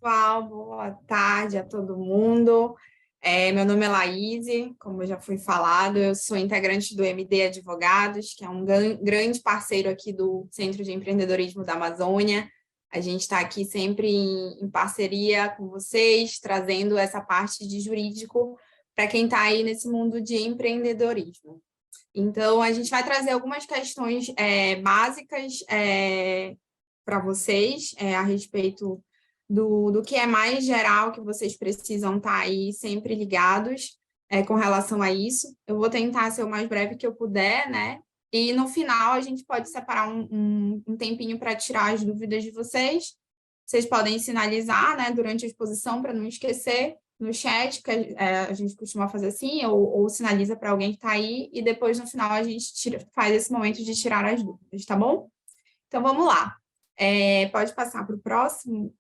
pessoal, boa tarde a todo mundo. Meu nome é Laíse, como já foi falado, eu sou integrante do MD Advogados, que é um grande parceiro aqui do Centro de Empreendedorismo da Amazônia. A gente está aqui sempre em parceria com vocês, trazendo essa parte de jurídico para quem está aí nesse mundo de empreendedorismo. Então, a gente vai trazer algumas questões básicas para vocês a respeito do que é mais geral, que vocês precisam estar aí sempre ligados com relação a isso. Eu vou tentar ser o mais breve que eu puder, né? E no final a gente pode separar um tempinho para tirar as dúvidas de vocês. Vocês podem sinalizar, né, durante a exposição, para não esquecer, no chat, que a gente costuma fazer assim, ou sinaliza para alguém que está aí, e depois no final a gente faz esse momento de tirar as dúvidas, tá bom? Então vamos lá. Pode passar para o próximo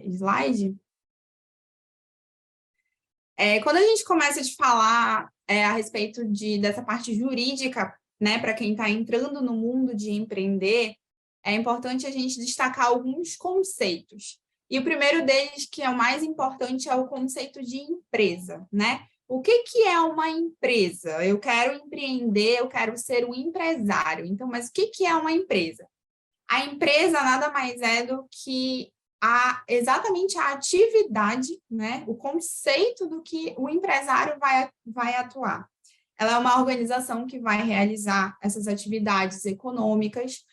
slide. Quando a gente começa a falar a respeito dessa parte jurídica, né, para quem está entrando no mundo de empreender, é importante a gente destacar alguns conceitos. E o primeiro deles, que é o mais importante, é o conceito de empresa, né? O que é uma empresa? Eu quero empreender, eu quero ser um empresário. Então, mas o que é uma empresa? A empresa nada mais é do que exatamente a atividade, né? O conceito do que o empresário vai atuar. Ela é uma organização que vai realizar essas atividades econômicas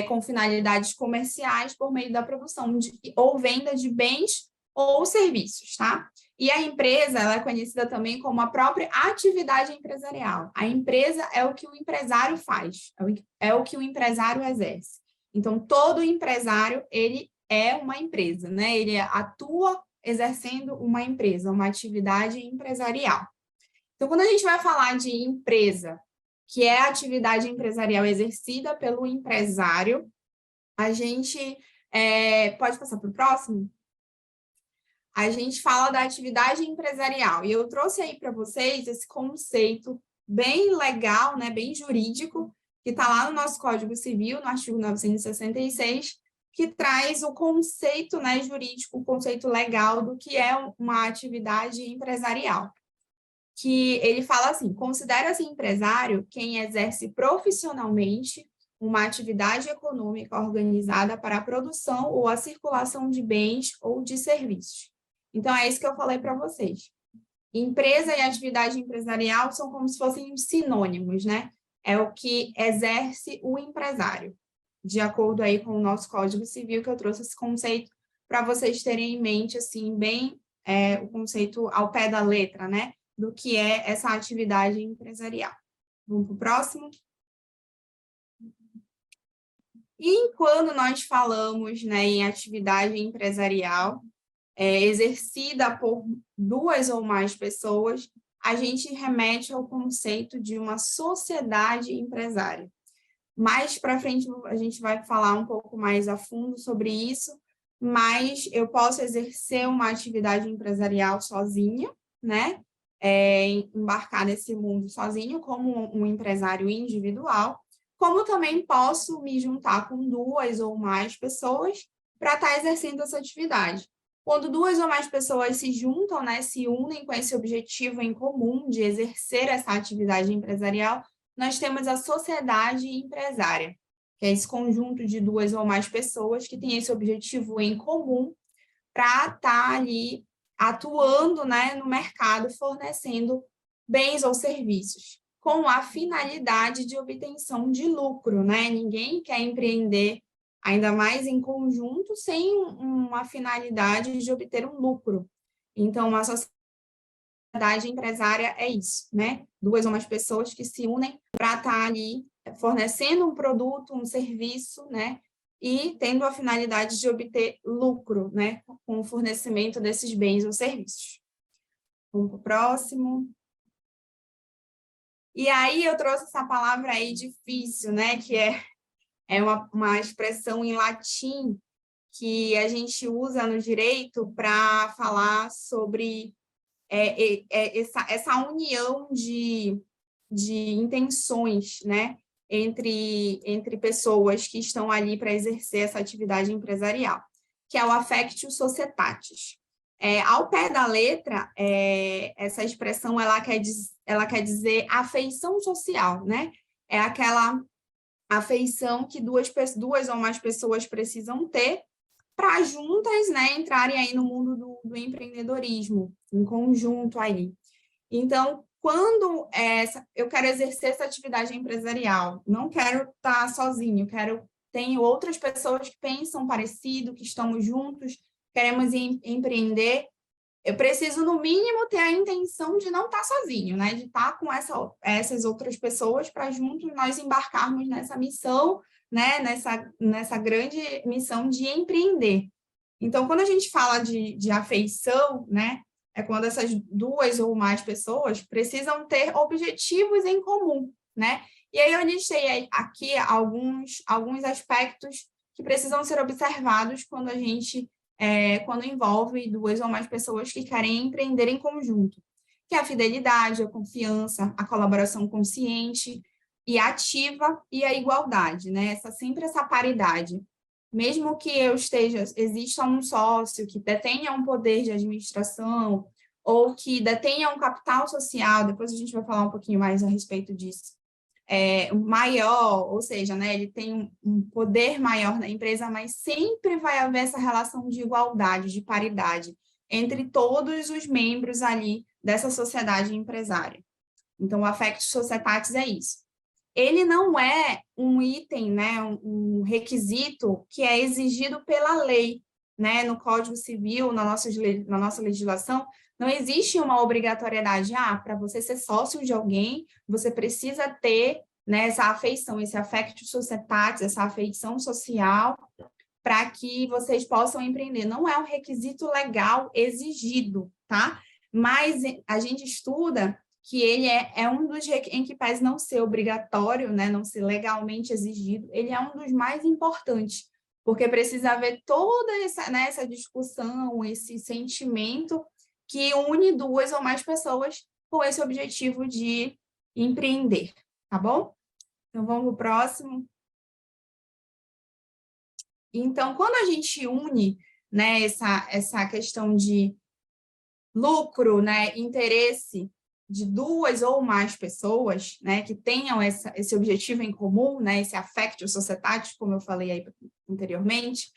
com finalidades comerciais por meio da produção ou venda de bens ou serviços, tá? E a empresa, ela é conhecida também como a própria atividade empresarial. A empresa é o que o empresário faz, é o que o empresário exerce. Então, todo empresário, ele é uma empresa, né? Ele atua exercendo uma empresa, uma atividade empresarial. Então, quando a gente vai falar de empresa, que é a atividade empresarial exercida pelo empresário, a gente pode passar para o próximo? A gente fala da atividade empresarial. E eu trouxe aí para vocês esse conceito bem legal, né, bem jurídico, que está lá no nosso Código Civil, no artigo 966, que traz o conceito, né, jurídico, o conceito legal do que é uma atividade empresarial. Que ele fala assim: considera-se empresário quem exerce profissionalmente uma atividade econômica organizada para a produção ou a circulação de bens ou de serviços. Então, é isso que eu falei para vocês. Empresa e atividade empresarial são como se fossem sinônimos, né? É o que exerce o empresário, de acordo aí com o nosso Código Civil, que eu trouxe esse conceito para vocês terem em mente, assim, bem o conceito ao pé da letra, né? Do que é essa atividade empresarial. Vamos para o próximo? E quando nós falamos, né, em atividade empresarial, exercida por duas ou mais pessoas, a gente remete ao conceito de uma sociedade empresária. Mais para frente a gente vai falar um pouco mais a fundo sobre isso, mas eu posso exercer uma atividade empresarial sozinha, né? Embarcar nesse mundo sozinho como um empresário individual, como também posso me juntar com duas ou mais pessoas para estar exercendo essa atividade. Quando duas ou mais pessoas se juntam, né, se unem com esse objetivo em comum de exercer essa atividade empresarial, nós temos a sociedade empresária, que é esse conjunto de duas ou mais pessoas que tem esse objetivo em comum para estar ali atuando, né, no mercado, fornecendo bens ou serviços, com a finalidade de obtenção de lucro, né? Ninguém quer empreender, ainda mais em conjunto, sem uma finalidade de obter um lucro. Então, a sociedade empresária é isso, né? Duas ou mais pessoas que se unem para estar ali fornecendo um produto, um serviço, né? E tendo a finalidade de obter lucro, né? Com o fornecimento desses bens ou serviços. Vamos para o próximo. E aí eu trouxe essa palavra aí difícil, né? Que é uma expressão em latim que a gente usa no direito para falar sobre essa união de intenções, né, entre pessoas que estão ali para exercer essa atividade empresarial. que é o Affectio Societatis. Ao pé da letra, essa expressão ela quer dizer afeição social, né? É aquela afeição que duas ou mais pessoas precisam ter para juntas, né, entrarem aí no mundo do empreendedorismo, em conjunto aí. Então, quando eu quero exercer essa atividade empresarial, não quero estar sozinho, tenho outras pessoas que pensam parecido, que estamos juntos, queremos empreender, eu preciso, no mínimo, ter a intenção de não estar sozinho, né? De estar com essas outras pessoas para juntos nós embarcarmos nessa missão, né? Nessa grande missão de empreender. Então, quando a gente fala de afeição, né? É quando essas duas ou mais pessoas precisam ter objetivos em comum, né? E aí eu listei aqui alguns aspectos que precisam ser observados quando quando envolve duas ou mais pessoas que querem empreender em conjunto, que é a fidelidade, a confiança, a colaboração consciente e ativa e a igualdade, né? Sempre essa paridade. Mesmo que exista um sócio que detenha um poder de administração ou que detenha um capital social, depois a gente vai falar um pouquinho mais a respeito disso, maior, ou seja, né, ele tem um poder maior na empresa, mas sempre vai haver essa relação de igualdade, de paridade, entre todos os membros ali dessa sociedade empresária. Então, o Affectio Societatis é isso. Ele não é um item, né, um requisito que é exigido pela lei, né, no Código Civil, na nossa legislação, não existe uma obrigatoriedade, para você ser sócio de alguém, você precisa ter, né, essa afeição, esse affectio societatis, essa afeição social, para que vocês possam empreender. Não é um requisito legal exigido, tá? Mas a gente estuda que ele é um dos em que pese não ser obrigatório, né, não ser legalmente exigido, ele é um dos mais importantes, porque precisa haver toda essa discussão, esse sentimento que une duas ou mais pessoas com esse objetivo de empreender, tá bom? Então, vamos para o próximo. Então, quando a gente une, né, essa questão de lucro, né, interesse de duas ou mais pessoas, né, que tenham esse objetivo em comum, né, esse affectio societatis, como eu falei aí anteriormente,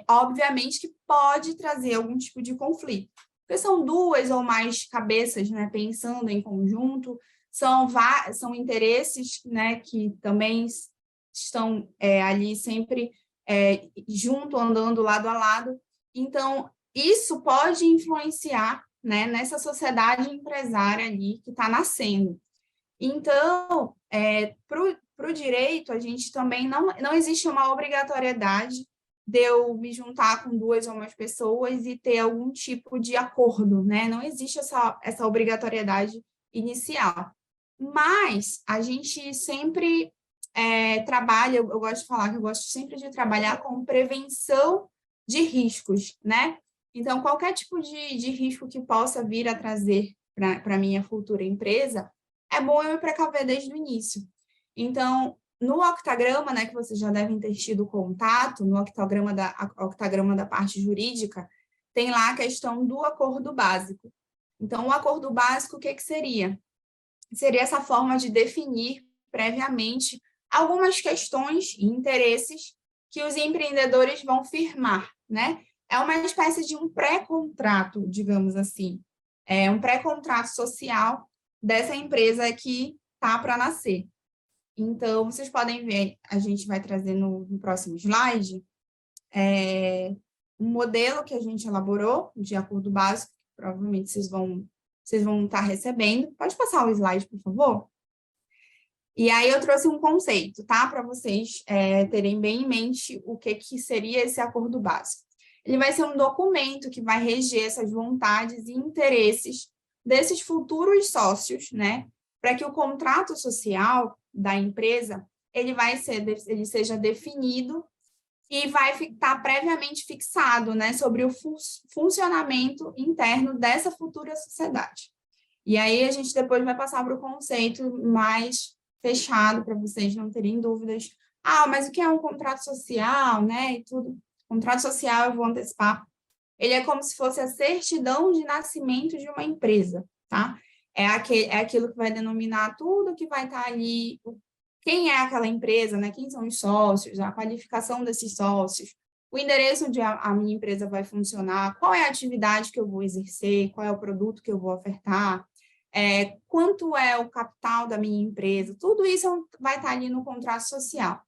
obviamente que pode trazer algum tipo de conflito. Porque são duas ou mais cabeças, né, pensando em conjunto, são interesses, né, que também estão ali sempre junto, andando lado a lado. Então, isso pode influenciar, né, nessa sociedade empresária ali que está nascendo. Então, para o direito, a gente também não existe uma obrigatoriedade de eu me juntar com duas ou mais pessoas e ter algum tipo de acordo, né? Não existe essa obrigatoriedade inicial. Mas a gente sempre trabalha, eu gosto de falar que eu gosto sempre de trabalhar com prevenção de riscos, né? Então, qualquer tipo de risco que possa vir a trazer para a minha futura empresa, é bom eu me precaver desde o início. Então, no octagrama, né, que vocês já devem ter tido contato, no octagrama da parte jurídica, tem lá a questão do acordo básico. Então, o acordo básico, o que seria? Seria essa forma de definir previamente algumas questões e interesses que os empreendedores vão firmar, né? É uma espécie de um pré-contrato, digamos assim. É um pré-contrato social dessa empresa que está para nascer. Então, vocês podem ver, a gente vai trazer no próximo slide, um modelo que a gente elaborou de acordo básico, que provavelmente vocês vão estar recebendo. Pode passar o slide, por favor? E aí eu trouxe um conceito, tá? Para vocês terem bem em mente o que seria esse acordo básico. Ele vai ser um documento que vai reger essas vontades e interesses desses futuros sócios, né? Para que o contrato social da empresa ele seja definido e vai estar previamente fixado, né, sobre o funcionamento interno dessa futura sociedade. E aí a gente depois vai passar para o conceito mais fechado, para vocês não terem dúvidas. Mas o que é um contrato social, né, e tudo. Contrato social, eu vou antecipar, ele é como se fosse a certidão de nascimento de uma empresa, tá? É aquilo que vai denominar tudo que vai estar ali, quem é aquela empresa, né? Quem são os sócios, a qualificação desses sócios, o endereço onde a minha empresa vai funcionar, qual é a atividade que eu vou exercer, qual é o produto que eu vou ofertar, quanto é o capital da minha empresa, tudo isso vai estar ali no contrato social.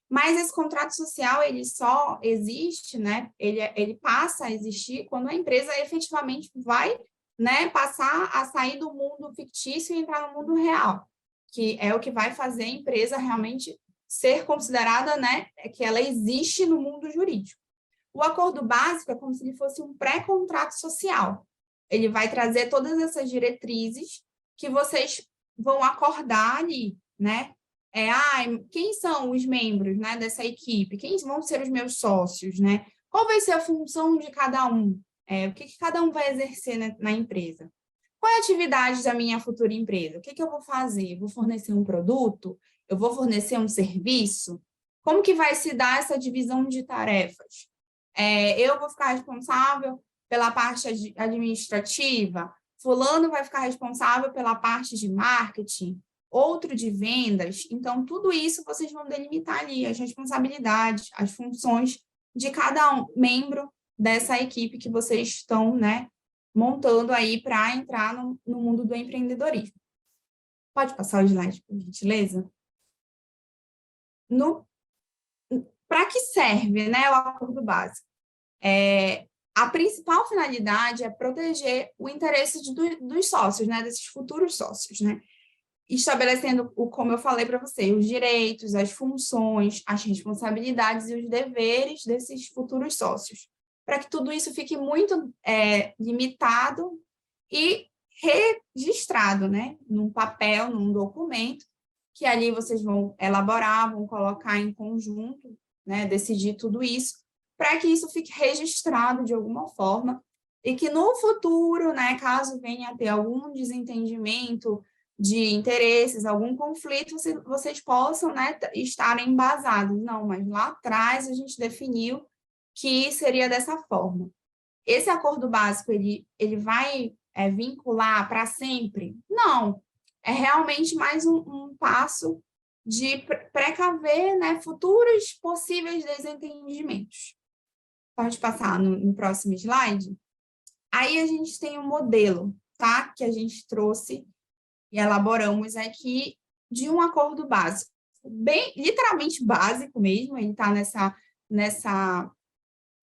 Mas esse contrato social, ele só existe, né? Ele passa a existir quando a empresa efetivamente vai, né, passar a sair do mundo fictício e entrar no mundo real, que é o que vai fazer a empresa realmente ser considerada, né, que ela existe no mundo jurídico. O acordo básico é como se ele fosse um pré-contrato social. Ele vai trazer todas essas diretrizes que vocês vão acordar ali, né? Quem são os membros, né, dessa equipe? Quem vão ser os meus sócios, né? Qual vai ser a função de cada um? O que cada um vai exercer na empresa? Qual é a atividade da minha futura empresa? O que eu vou fazer? Vou fornecer um produto? Eu vou fornecer um serviço? Como que vai se dar essa divisão de tarefas? Eu vou ficar responsável pela parte administrativa, fulano vai ficar responsável pela parte de marketing, outro de vendas. Então, tudo isso vocês vão delimitar ali, as responsabilidades, as funções de cada membro dessa equipe que vocês estão, né, montando aí para entrar no mundo do empreendedorismo. Pode passar o slide, por gentileza? Para que serve, né, o acordo básico? A principal finalidade é proteger o interesse dos sócios, né, desses futuros sócios, né? Estabelecendo, como eu falei para você, os direitos, as funções, as responsabilidades e os deveres desses futuros sócios, para que tudo isso fique muito limitado e registrado, né, num papel, num documento, que ali vocês vão elaborar, vão colocar em conjunto, né, decidir tudo isso, para que isso fique registrado de alguma forma e que no futuro, né, caso venha a ter algum desentendimento de interesses, algum conflito, vocês possam, né, estarem embasados. Não, mas lá atrás a gente definiu que seria dessa forma. Esse acordo básico, ele vai vincular para sempre? Não. É realmente mais um passo de precaver, né, futuros possíveis desentendimentos. Pode passar no próximo slide? Aí a gente tem um modelo, tá? Que a gente trouxe e elaboramos aqui de um acordo básico, bem literalmente básico mesmo, ele está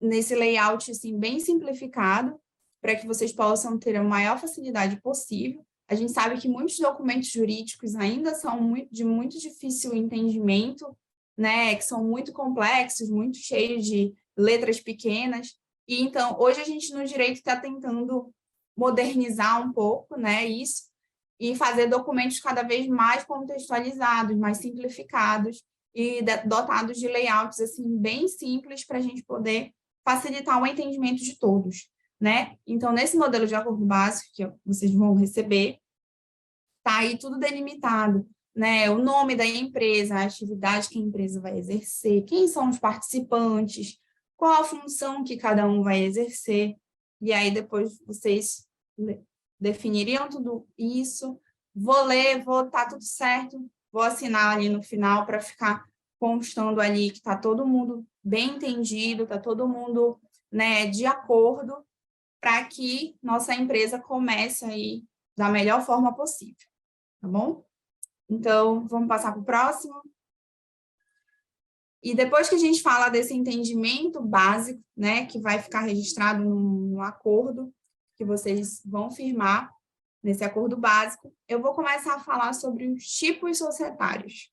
nesse layout assim, bem simplificado, para que vocês possam ter a maior facilidade possível. A gente sabe que muitos documentos jurídicos ainda são de muito difícil entendimento, né, que são muito complexos, muito cheios de letras pequenas, e então hoje a gente no direito está tentando modernizar um pouco, né, isso, e fazer documentos cada vez mais contextualizados, mais simplificados e dotados de layouts assim bem simples para a gente poder facilitar o entendimento de todos, né? Então, nesse modelo de acordo básico que vocês vão receber, tá aí tudo delimitado, né? O nome da empresa, a atividade que a empresa vai exercer, quem são os participantes, qual a função que cada um vai exercer, e aí depois vocês definiriam tudo isso, vou ler, tá tudo certo, vou assinar ali no final para ficar constando ali que está todo mundo bem entendido, está todo mundo, né, de acordo, para que nossa empresa comece aí da melhor forma possível, tá bom? Então, vamos passar para o próximo. E depois que a gente fala desse entendimento básico, né, que vai ficar registrado no acordo, que vocês vão firmar nesse acordo básico, eu vou começar a falar sobre os tipos societários.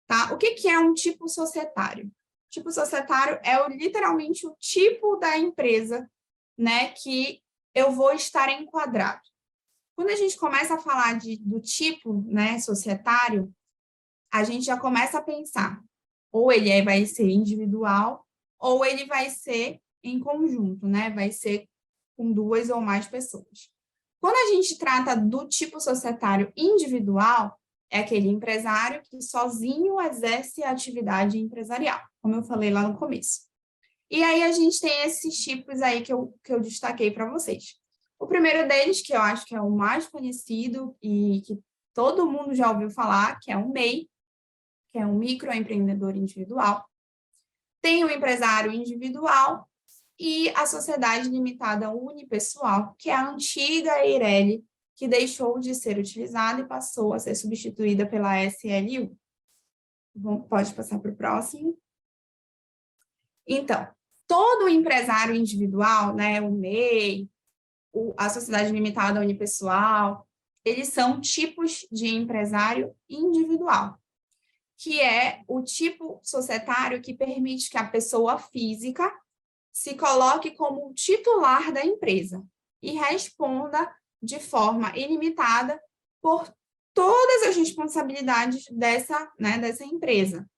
Tá? O que é um tipo societário? Tipo societário é literalmente o tipo da empresa, né, que eu vou estar enquadrado. Quando a gente começa a falar do tipo, né, societário, a gente já começa a pensar, ou ele vai ser individual, ou ele vai ser em conjunto, né? Vai ser com duas ou mais pessoas. Quando a gente trata do tipo societário individual, é aquele empresário que sozinho exerce a atividade empresarial, como eu falei lá no começo. E aí a gente tem esses tipos aí que eu destaquei para vocês. O primeiro deles, que eu acho que é o mais conhecido e que todo mundo já ouviu falar, que é o MEI, que é um microempreendedor individual. Tem o empresário individual e a sociedade limitada unipessoal, que é a antiga EIRELI, que deixou de ser utilizada e passou a ser substituída pela SLU. Pode passar para o próximo. Então, todo empresário individual, né, o MEI, a sociedade limitada unipessoal, eles são tipos de empresário individual, que é o tipo societário que permite que a pessoa física se coloque como titular da empresa e responda de forma ilimitada por todas as responsabilidades dessa empresa.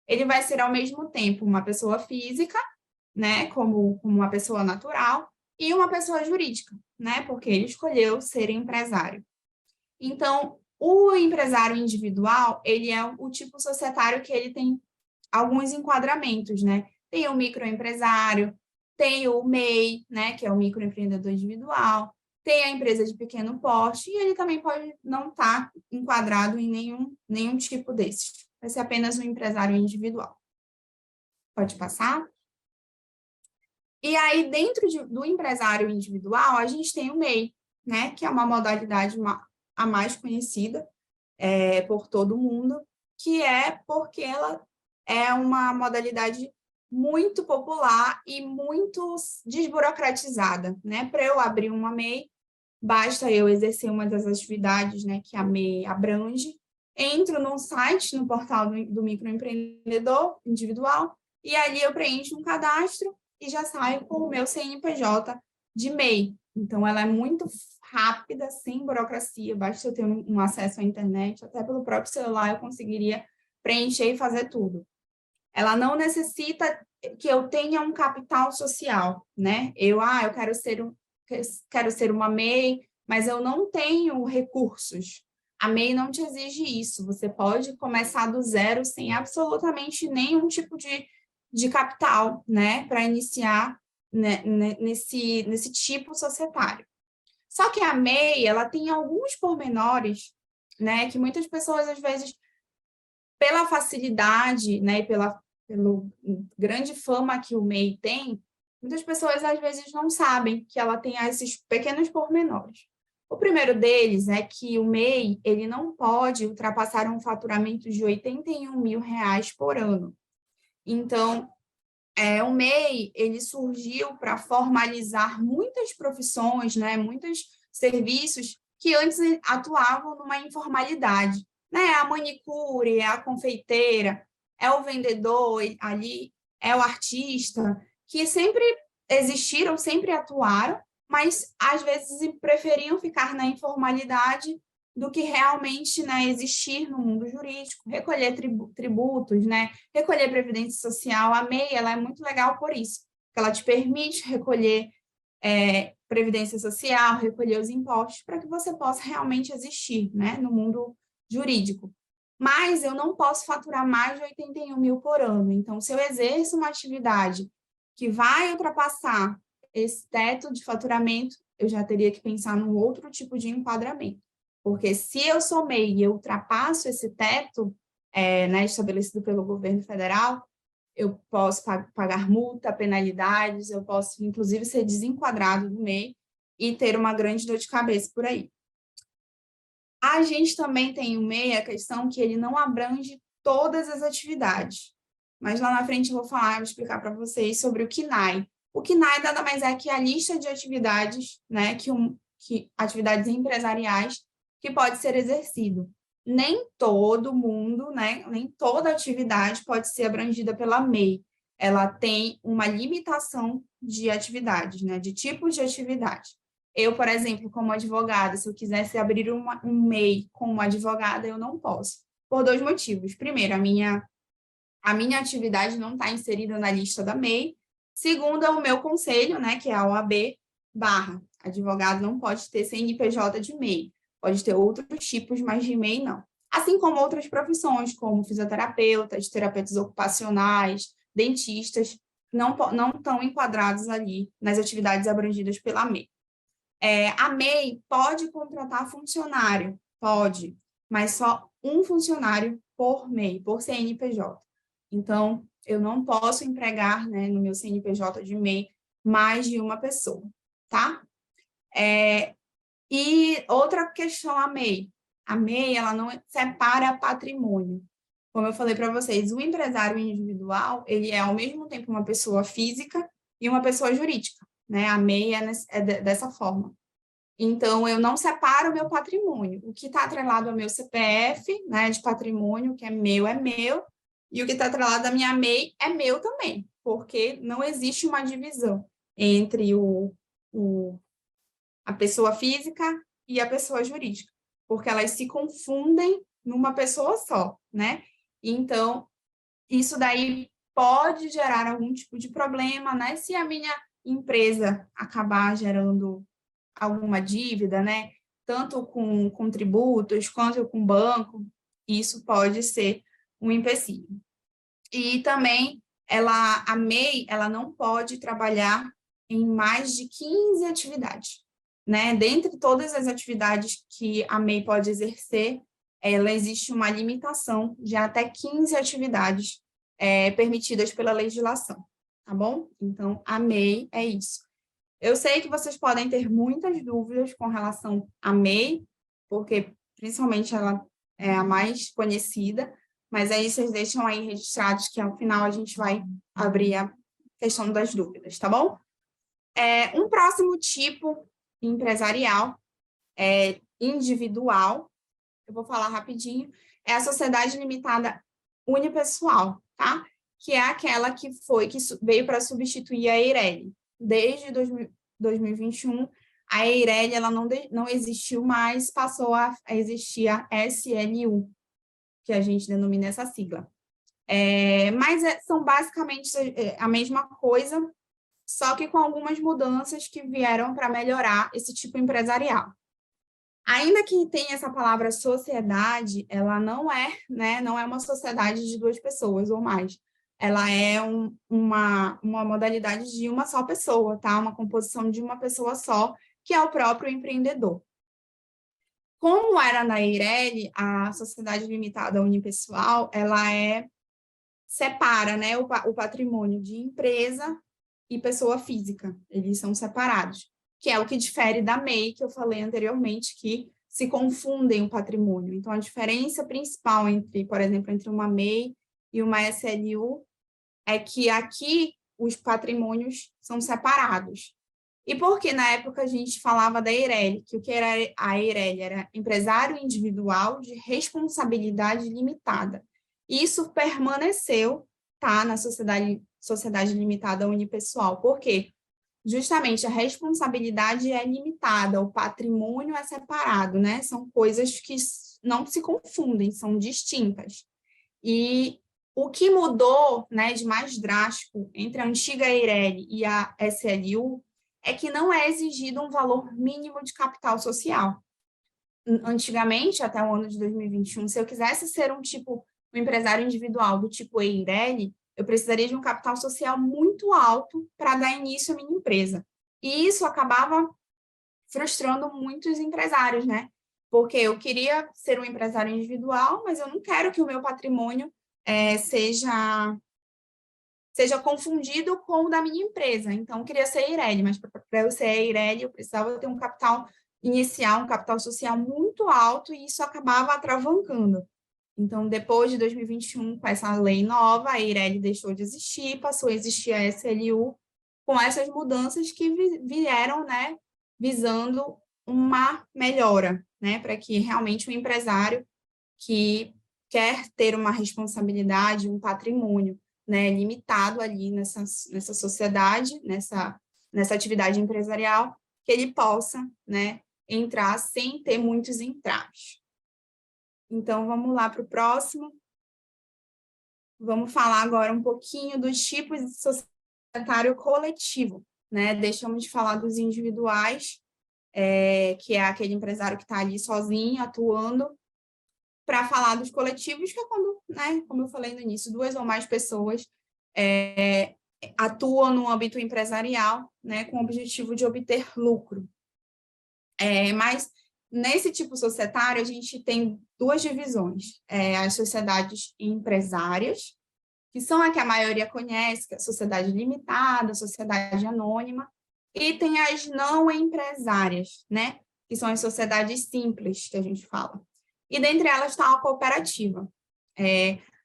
Ele vai ser, ao mesmo tempo, uma pessoa física, né, como uma pessoa natural, e uma pessoa jurídica, né, porque ele escolheu ser empresário. Então, o empresário individual, ele é o tipo societário que ele tem alguns enquadramentos, né? Tem o microempresário, tem o MEI, né, que é o microempreendedor individual, tem a empresa de pequeno porte, e ele também pode não estar enquadrado em nenhum tipo desses. Vai ser apenas um empresário individual. Pode passar? E aí, dentro do empresário individual, a gente tem o MEI, né, que é uma modalidade a mais conhecida por todo mundo, que é porque ela é uma modalidade muito popular e muito desburocratizada, né? Para eu abrir uma MEI, basta eu exercer uma das atividades, né, que a MEI abrange, entro no site, no portal do microempreendedor individual, e ali eu preencho um cadastro e já saio com o meu CNPJ de MEI. Então, ela é muito rápida, sem burocracia, basta eu ter um acesso à internet, até pelo próprio celular eu conseguiria preencher e fazer tudo. Ela não necessita que eu tenha um capital social, né? Eu quero ser uma MEI, mas eu não tenho recursos. A MEI não te exige isso. Você pode começar do zero sem absolutamente nenhum tipo de capital, né? Para iniciar, né, nesse tipo societário. Só que a MEI, ela tem alguns pormenores, né? Que muitas pessoas, às vezes, pela facilidade, né? E pela grande fama que o MEI tem, muitas pessoas às vezes não sabem que ela tem esses pequenos pormenores. O primeiro deles é que o MEI ele não pode ultrapassar um faturamento de R$81 mil por ano. Então, o MEI ele surgiu para formalizar muitas profissões, né, muitos serviços que antes atuavam numa informalidade. Né? A manicure, a confeiteira, é o vendedor ali, é o artista, que sempre existiram, sempre atuaram, mas às vezes preferiam ficar na informalidade do que realmente, né, existir no mundo jurídico, recolher tributos, né, recolher previdência social. A MEI ela é muito legal por isso, porque ela te permite recolher previdência social, recolher os impostos, para que você possa realmente existir, né, no mundo jurídico. Mas eu não posso faturar mais de 81 mil por ano. Então, se eu exerço uma atividade que vai ultrapassar esse teto de faturamento, eu já teria que pensar num outro tipo de enquadramento. Porque se eu sou MEI e eu ultrapasso esse teto, né, estabelecido pelo governo federal, eu posso pagar multa, penalidades, eu posso, inclusive, ser desenquadrado do MEI e ter uma grande dor de cabeça por aí. A gente também tem o MEI, a questão que ele não abrange todas as atividades. Mas lá na frente eu vou explicar para vocês sobre o KNAI. O KNAI nada mais é que a lista de atividades, né, que atividades empresariais que pode ser exercido. Nem todo mundo, né, nem toda atividade pode ser abrangida pela MEI. Ela tem uma limitação de atividades, né, de tipos de atividade. Eu, por exemplo, como advogada, se eu quisesse abrir um MEI como advogada, eu não posso, por dois motivos. Primeiro, a minha atividade não está inserida na lista da MEI. Segundo, é o meu conselho, né, que é a OAB, advogado não pode ter CNPJ de MEI, pode ter outros tipos, mas de MEI não. Assim como outras profissões, como fisioterapeutas, terapeutas ocupacionais, dentistas, não estão enquadrados ali nas atividades abrangidas pela MEI. A MEI pode contratar funcionário, pode, mas só um funcionário por MEI, por CNPJ. Então, eu não posso empregar, né, no meu CNPJ de MEI mais de uma pessoa, tá? E outra questão, a MEI. A MEI, ela não separa patrimônio. Como eu falei para vocês, o empresário individual, ele é ao mesmo tempo uma pessoa física e uma pessoa jurídica, né? A MEI dessa forma. Então, eu não separo o meu patrimônio. O que está atrelado ao meu CPF, né, de patrimônio, que é meu, e o que está atrelado à minha MEI é meu também, porque não existe uma divisão entre a pessoa física e a pessoa jurídica, porque elas se confundem numa pessoa só, né? Então, isso daí pode gerar algum tipo de problema, né? Se a minha empresa acabar gerando alguma dívida, né? Tanto com tributos quanto com banco, isso pode ser um empecilho. E também a MEI, ela não pode trabalhar em mais de 15 atividades, né? Dentre todas as atividades que a MEI pode exercer, ela existe uma limitação de até 15 atividades permitidas pela legislação, tá bom? Então, a MEI é isso. Eu sei que vocês podem ter muitas dúvidas com relação à MEI, porque principalmente ela é a mais conhecida, mas aí vocês deixam aí registrados que ao final a gente vai abrir a questão das dúvidas, tá bom? Um próximo tipo empresarial, individual, eu vou falar rapidinho, é a sociedade limitada unipessoal, tá? Que é aquela que veio para substituir a Eireli. Desde 2021, a Eireli ela não existiu mais, passou a existir a SLU, que a gente denomina essa sigla. Mas são basicamente a mesma coisa, só que com algumas mudanças que vieram para melhorar esse tipo empresarial. Ainda que tenha essa palavra sociedade, ela não é, né, não é uma sociedade de duas pessoas ou mais. Ela é uma modalidade de uma só pessoa, tá? Uma composição de uma pessoa só, que é o próprio empreendedor. Como era na Eireli, a sociedade limitada unipessoal, ela separa, né, o patrimônio de empresa e pessoa física. Eles são separados, que é o que difere da MEI, que eu falei anteriormente, que se confundem o patrimônio. Então, a diferença principal entre, por exemplo, entre uma MEI e uma SLU é que aqui os patrimônios são separados. E porque na época a gente falava da Eireli, que o que era a Eireli era empresário individual de responsabilidade limitada. Isso permaneceu, tá, na sociedade limitada unipessoal. Por quê? Justamente a responsabilidade é limitada, o patrimônio é separado, né? São coisas que não se confundem, são distintas. E o que mudou, né, de mais drástico entre a antiga Eireli e a SLU é que não é exigido um valor mínimo de capital social. Antigamente, até o ano de 2021, se eu quisesse ser um empresário individual do tipo Eireli, eu precisaria de um capital social muito alto para dar início à minha empresa. E isso acabava frustrando muitos empresários, né? Porque eu queria ser um empresário individual, mas eu não quero que o meu patrimônio seja confundido com o da minha empresa. Então, eu queria ser Eireli, mas para eu ser Eireli, eu precisava ter um capital inicial, um capital social muito alto, e isso acabava atravancando. Então, depois de 2021, com essa lei nova, a Eireli deixou de existir, passou a existir a SLU, com essas mudanças que vieram, né, visando uma melhora, né, para que realmente o empresário que quer ter uma responsabilidade, um patrimônio, né, limitado ali nessa sociedade, nessa atividade empresarial, que ele possa, né, entrar sem ter muitos entraves. Então, vamos lá para o próximo. Vamos falar agora um pouquinho dos tipos de societário coletivo, né? Deixamos de falar dos individuais, que é aquele empresário que está ali sozinho, atuando, para falar dos coletivos, que é quando, né, como eu falei no início, duas ou mais pessoas atuam no âmbito empresarial, né, com o objetivo de obter lucro. Mas, nesse tipo societário, a gente tem duas divisões. As sociedades empresárias, que são a que a maioria conhece, que é a sociedade limitada, a sociedade anônima, e tem as não empresárias, né, que são as sociedades simples, que a gente fala. E dentre elas está a cooperativa.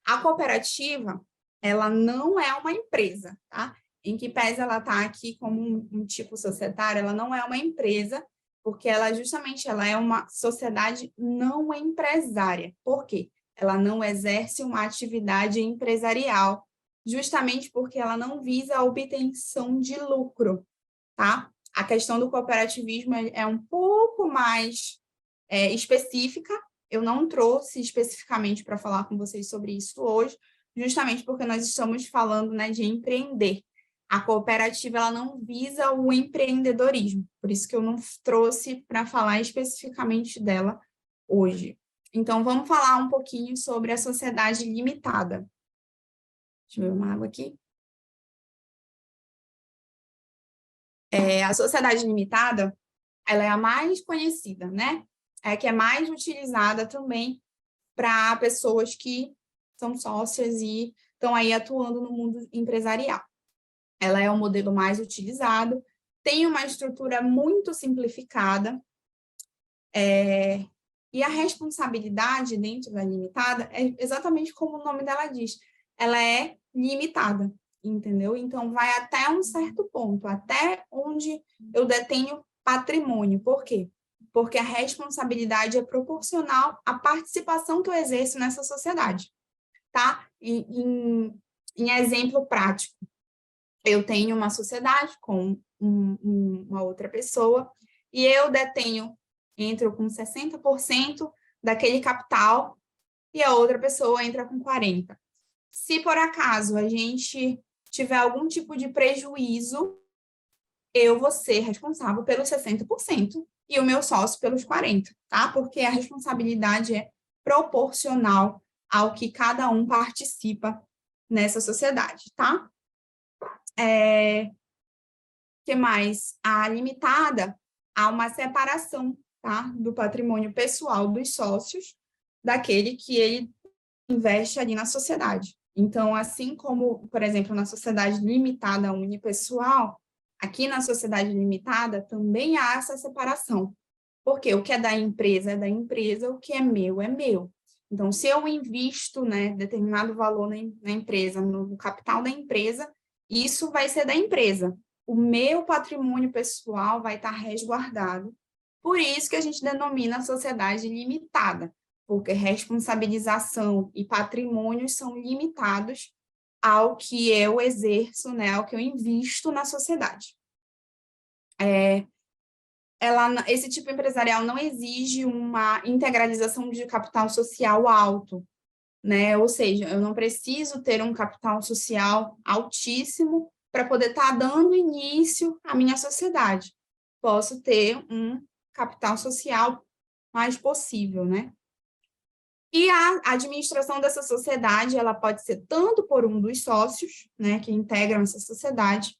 A cooperativa, ela não é uma empresa, tá? Em que pese ela está aqui como um tipo societário, ela não é uma empresa, porque ela é uma sociedade não empresária. Por quê? Ela não exerce uma atividade empresarial, justamente porque ela não visa a obtenção de lucro, tá? A questão do cooperativismo é um pouco mais específica. Eu não trouxe especificamente para falar com vocês sobre isso hoje, justamente porque nós estamos falando, né, de empreender. A cooperativa ela não visa o empreendedorismo, por isso que eu não trouxe para falar especificamente dela hoje. Então, vamos falar um pouquinho sobre a sociedade limitada. Deixa eu ver uma água aqui. A sociedade limitada, ela é a mais conhecida, né? É a que é mais utilizada também para pessoas que são sócias e estão aí atuando no mundo empresarial. Ela é o modelo mais utilizado, tem uma estrutura muito simplificada, e a responsabilidade dentro da limitada é exatamente como o nome dela diz, ela é limitada, entendeu? Então, vai até um certo ponto, até onde eu detenho patrimônio. Por quê? Porque a responsabilidade é proporcional à participação que eu exerço nessa sociedade, tá? Em exemplo prático, eu tenho uma sociedade com uma outra pessoa e eu entro com 60% daquele capital e a outra pessoa entra com 40%. Se por acaso a gente tiver algum tipo de prejuízo, eu vou ser responsável pelos 60% e o meu sócio pelos 40%, tá? Porque a responsabilidade é proporcional ao que cada um participa nessa sociedade, tá? Que mais? A limitada, há uma separação, tá? Do patrimônio pessoal dos sócios daquele que ele investe ali na sociedade. Então, assim como, por exemplo, na sociedade limitada unipessoal, aqui na sociedade limitada também há essa separação. Porque o que é da empresa, o que é meu é meu. Então, se eu invisto, né, determinado valor na empresa, no capital da empresa, isso vai ser da empresa. O meu patrimônio pessoal vai estar resguardado. Por isso que a gente denomina sociedade limitada, porque responsabilização e patrimônios são limitados ao que eu exerço, né, ao que eu invisto na sociedade. Esse tipo empresarial não exige uma integralização de capital social alto, né? Ou seja, eu não preciso ter um capital social altíssimo para poder estar dando início à minha sociedade. Posso ter um capital social mais possível, né? E a administração dessa sociedade, ela pode ser tanto por um dos sócios, né, que integram essa sociedade,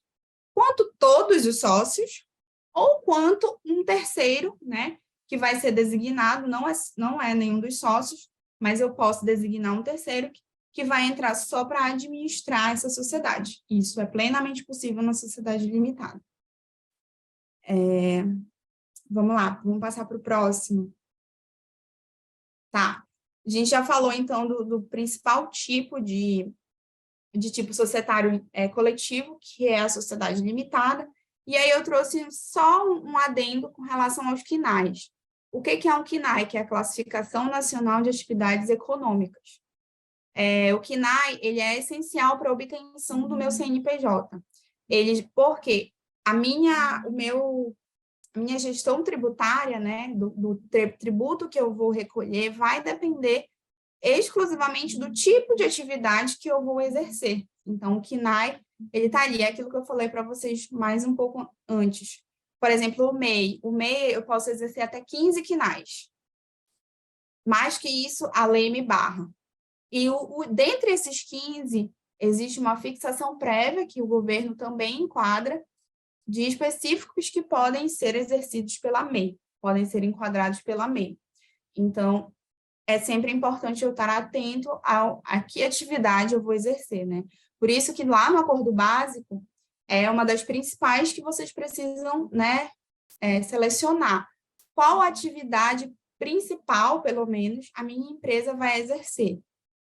quanto todos os sócios, ou quanto um terceiro, né, que vai ser designado, não é nenhum dos sócios, mas eu posso designar um terceiro que vai entrar só para administrar essa sociedade. Isso é plenamente possível na sociedade limitada. Vamos lá, vamos passar para o próximo. Tá. A gente já falou, então, do principal tipo de tipo societário coletivo, que é a sociedade limitada, e aí eu trouxe só um adendo com relação aos CNAEs. O que é um CNAE? Que é a Classificação Nacional de Atividades Econômicas. O CNAE, ele é essencial para a obtenção do meu CNPJ. Porque a minha gestão tributária, né, do tributo que eu vou recolher, vai depender exclusivamente do tipo de atividade que eu vou exercer. Então, o CNAE, ele está ali, é aquilo que eu falei para vocês mais um pouco antes. Por exemplo, o MEI. O MEI, eu posso exercer até 15 CNAEs. Mais que isso, a lei me barra. E dentre esses 15, existe uma fixação prévia, que o governo também enquadra, de específicos que podem ser exercidos pela MEI, podem ser enquadrados pela MEI. Então, é sempre importante eu estar atento a que atividade eu vou exercer, né? Por isso que lá no acordo básico, é uma das principais que vocês precisam, né, selecionar. Qual atividade principal, pelo menos, a minha empresa vai exercer,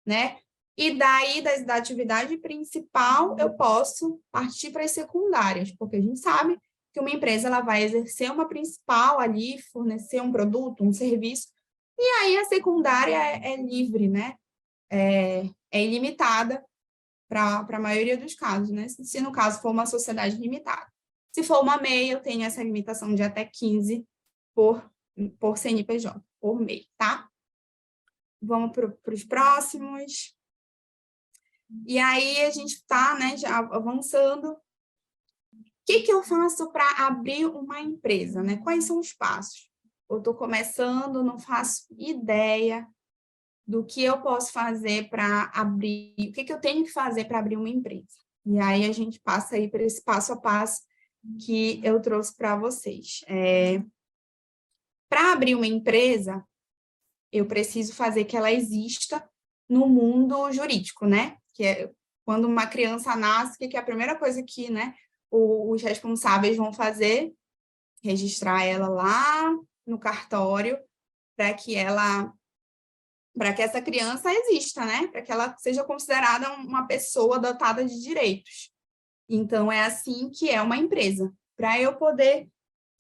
né? E daí, da atividade principal, eu posso partir para as secundárias, porque a gente sabe que uma empresa ela vai exercer uma principal ali, fornecer um produto, um serviço, e aí a secundária é livre, né? É ilimitada para a maioria dos casos, né? Se no caso for uma sociedade limitada. Se for uma MEI, eu tenho essa limitação de até 15 por CNPJ, por MEI, tá? Vamos para os próximos. E aí a gente está, né, já avançando. O que eu faço para abrir uma empresa, né? Quais são os passos? Eu estou começando, não faço ideia do que eu posso fazer para abrir, o que eu tenho que fazer para abrir uma empresa. E aí a gente passa aí para esse passo a passo que eu trouxe para vocês. Para abrir uma empresa, eu preciso fazer que ela exista no mundo jurídico, né? Que é quando uma criança nasce, que é a primeira coisa que, né, os responsáveis vão fazer, registrar ela lá no cartório, para que essa criança exista, né? Para que ela seja considerada uma pessoa dotada de direitos. Então, é assim que é uma empresa. Para eu poder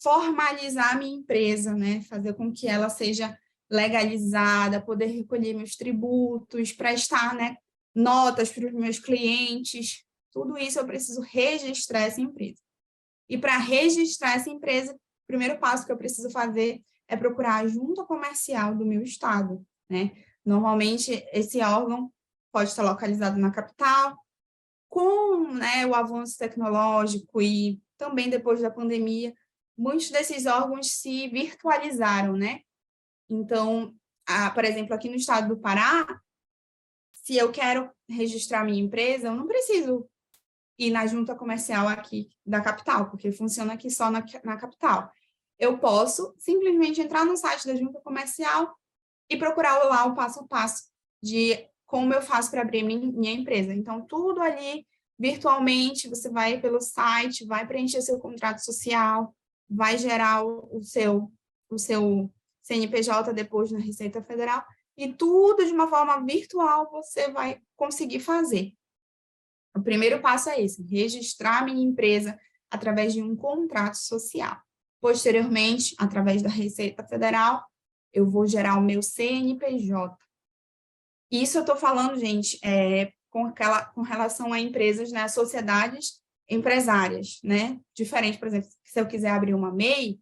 formalizar a minha empresa, né? Fazer com que ela seja legalizada, poder recolher meus tributos, prestar, né, notas para os meus clientes, tudo isso eu preciso registrar essa empresa. E para registrar essa empresa, o primeiro passo que eu preciso fazer é procurar a junta comercial do meu estado, né? Normalmente, esse órgão pode estar localizado na capital. Com, né, o avanço tecnológico e também depois da pandemia, muitos desses órgãos se virtualizaram, né? Então, por exemplo, aqui no estado do Pará, se eu quero registrar minha empresa, eu não preciso ir na junta comercial aqui da capital, porque funciona aqui só na capital. Eu posso simplesmente entrar no site da junta comercial e procurar lá o passo a passo de como eu faço para abrir minha empresa. Então, tudo ali virtualmente, você vai pelo site, vai preencher seu contrato social, vai gerar o seu CNPJ depois na Receita Federal, e tudo de uma forma virtual você vai conseguir fazer. O primeiro passo é esse, registrar minha empresa através de um contrato social. Posteriormente, através da Receita Federal, eu vou gerar o meu CNPJ. Isso eu estou falando, gente, com relação a empresas, né, sociedades empresárias, né? Diferente, por exemplo, se eu quiser abrir uma MEI,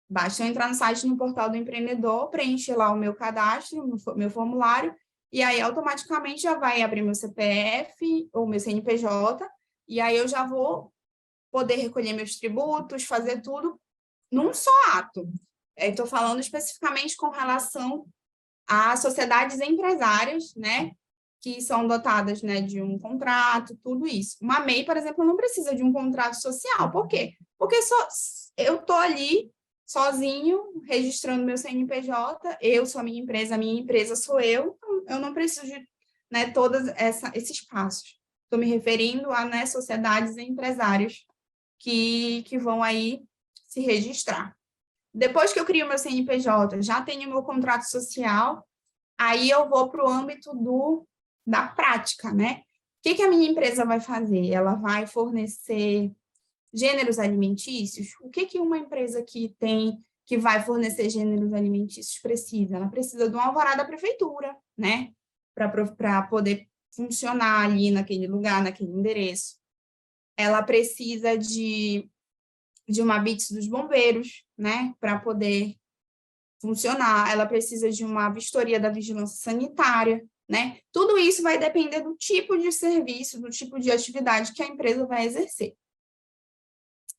basta eu entrar no site no portal do empreendedor, preencher lá o meu cadastro, meu formulário, e aí automaticamente já vai abrir meu CPF ou meu CNPJ, e aí eu já vou poder recolher meus tributos, fazer tudo num só ato. Estou falando especificamente com relação a sociedades empresárias, né, que são dotadas, né, de um contrato, tudo isso. Uma MEI, por exemplo, não precisa de um contrato social. Por quê? Porque eu estou ali sozinho, registrando meu CNPJ, eu sou a minha empresa sou eu não preciso de, né, todos esses passos. Estou me referindo a, né, sociedades e empresários que vão aí se registrar. Depois que eu crio meu CNPJ, já tenho meu contrato social, aí eu vou para o âmbito da prática, né? O que a minha empresa vai fazer? Ela vai fornecer gêneros alimentícios? O que uma empresa que vai fornecer gêneros alimentícios precisa? Ela precisa de um alvará da prefeitura, né? Para poder funcionar ali naquele lugar, naquele endereço. Ela precisa de uma BITS dos bombeiros, né? Para poder funcionar. Ela precisa de uma vistoria da vigilância sanitária, né? Tudo isso vai depender do tipo de serviço, do tipo de atividade que a empresa vai exercer.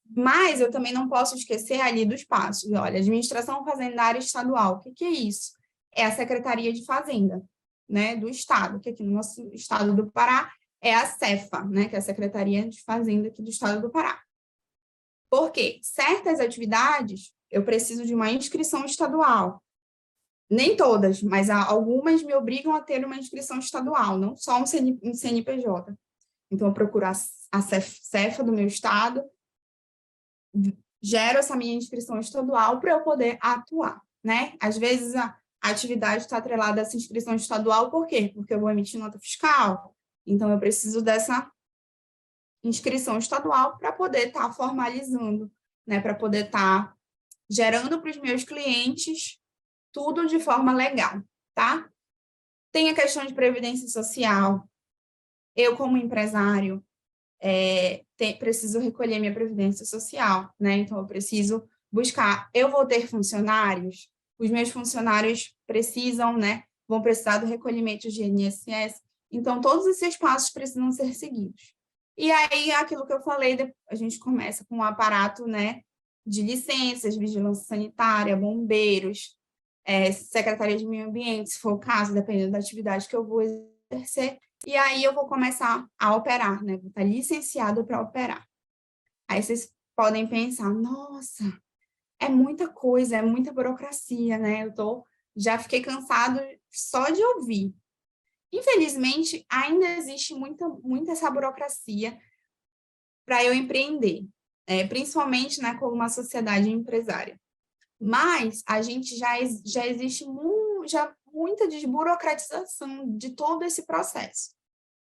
Mas eu também não posso esquecer ali dos passos. Olha, administração fazendária estadual, o que é isso? É a Secretaria de Fazenda, né, do Estado, que aqui no nosso estado do Pará é a Cefa, né, que é a Secretaria de Fazenda aqui do Estado do Pará. Porque certas atividades eu preciso de uma inscrição estadual. Nem todas, mas algumas me obrigam a ter uma inscrição estadual, não só um CNPJ. Então, eu procuro a Cefa do meu estado, gero essa minha inscrição estadual para eu poder atuar, né? Às vezes, a atividade está atrelada a essa inscrição estadual, por quê? Porque eu vou emitir nota fiscal, então eu preciso dessa inscrição estadual para poder estar formalizando, né? Para poder estar gerando para os meus clientes tudo de forma legal, tá? Tem a questão de previdência social. Eu, como empresário, preciso recolher minha previdência social, né? Então, eu preciso buscar. Eu vou ter funcionários, os meus funcionários precisam, né? Vão precisar do recolhimento de INSS. Então, todos esses passos precisam ser seguidos. E aí, aquilo que eu falei, a gente começa com um aparato, né? De licenças, vigilância sanitária, bombeiros, Secretaria de Meio Ambiente, se for o caso, dependendo da atividade que eu vou exercer. E aí eu vou começar a operar, né? Vou estar licenciado para operar. Aí vocês podem pensar, nossa, é muita coisa, é muita burocracia, né? Já fiquei cansado só de ouvir. Infelizmente, ainda existe muita essa burocracia para eu empreender, principalmente, né, como uma sociedade empresária. Mas a gente já existe muita desburocratização de todo esse processo.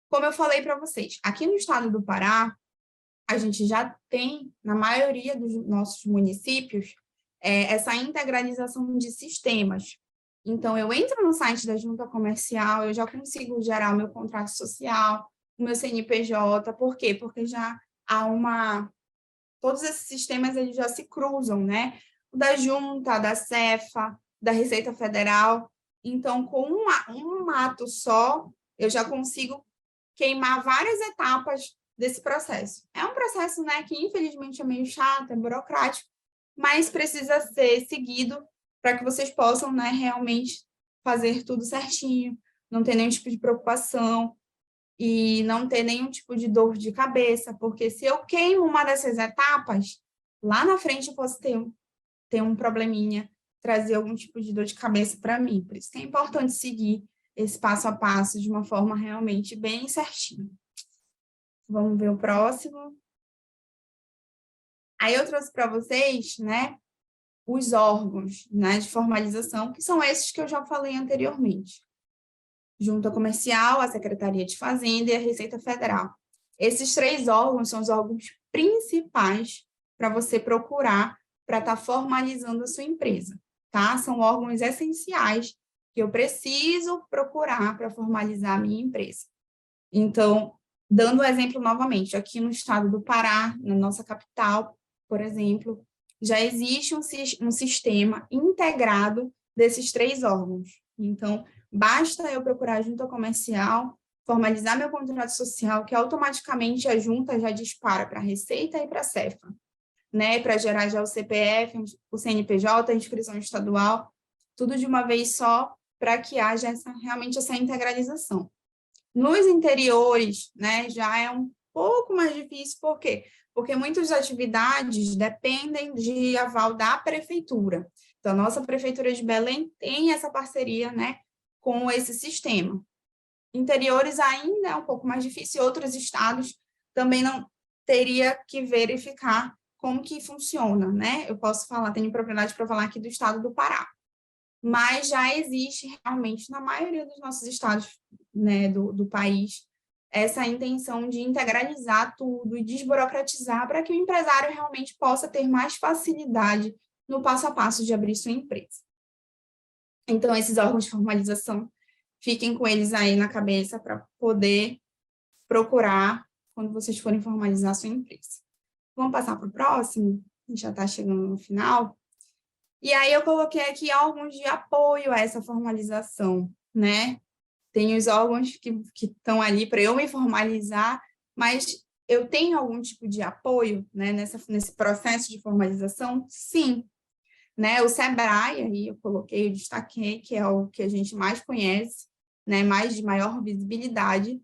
Como eu falei para vocês, aqui no estado do Pará, a gente já tem, na maioria dos nossos municípios, essa integralização de sistemas. Então, eu entro no site da junta comercial, eu já consigo gerar o meu contrato social, o meu CNPJ, por quê? Porque já há todos esses sistemas eles já se cruzam, né? O da junta, da Cefa, da Receita Federal. Então, com um ato só, eu já consigo queimar várias etapas desse processo. É um processo, né, que infelizmente é meio chato, é burocrático, mas precisa ser seguido para que vocês possam, né, realmente fazer tudo certinho, não ter nenhum tipo de preocupação e não ter nenhum tipo de dor de cabeça, porque se eu queimo uma dessas etapas, lá na frente eu posso ter um probleminha, trazer algum tipo de dor de cabeça para mim. Por isso que é importante seguir esse passo a passo de uma forma realmente bem certinha. Vamos ver o próximo. Aí eu trouxe para vocês, né, os órgãos, né, de formalização, que são esses que eu já falei anteriormente. Junta Comercial, a Secretaria de Fazenda e a Receita Federal. Esses 3 órgãos são os órgãos principais para você procurar para estar formalizando a sua empresa, tá? São órgãos essenciais que eu preciso procurar para formalizar a minha empresa. Então, dando o exemplo novamente, aqui no estado do Pará, na nossa capital, por exemplo, já existe um sistema integrado desses 3 órgãos. Então, basta eu procurar a junta comercial, formalizar meu contrato social, que automaticamente a junta já dispara para a Receita e para a Cefa, né? Para gerar já o CPF, o CNPJ, a inscrição estadual, tudo de uma vez só, para que haja realmente essa integralização. Nos interiores, né, já é um pouco mais difícil, por quê? Porque muitas atividades dependem de aval da prefeitura. Então, a nossa prefeitura de Belém tem essa parceria, né, com esse sistema. Interiores ainda é um pouco mais difícil, outros estados também não teria que verificar como que funciona, né? Eu posso falar, tenho propriedade para falar aqui do estado do Pará, mas já existe realmente na maioria dos nossos estados, né, do país, essa intenção de integralizar tudo e desburocratizar para que o empresário realmente possa ter mais facilidade no passo a passo de abrir sua empresa. Então, esses órgãos de formalização, fiquem com eles aí na cabeça para poder procurar quando vocês forem formalizar sua empresa. Vamos passar para o próximo? A gente já está chegando no final. E aí eu coloquei aqui órgãos de apoio a essa formalização, né? Tem os órgãos que estão ali para eu me formalizar, mas eu tenho algum tipo de apoio, né, nesse processo de formalização? Sim. Né? O Sebrae, aí eu coloquei, eu destaquei, que é o que a gente mais conhece, né, mais de maior visibilidade,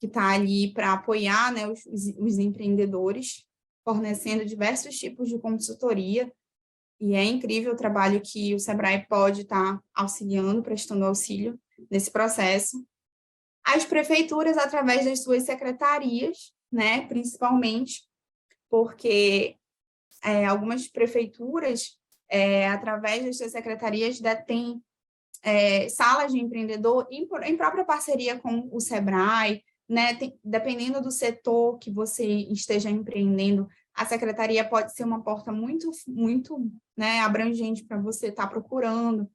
que está ali para apoiar, né, os empreendedores, fornecendo diversos tipos de consultoria, e é incrível o trabalho que o Sebrae pode estar auxiliando, prestando auxílio nesse processo. As prefeituras, através das suas secretarias, né, principalmente, porque algumas prefeituras, através das suas secretarias, detêm salas de empreendedor em própria parceria com o Sebrae, né? Dependendo do setor que você esteja empreendendo, a secretaria pode ser uma porta muito, muito, né, abrangente para você estar procurando,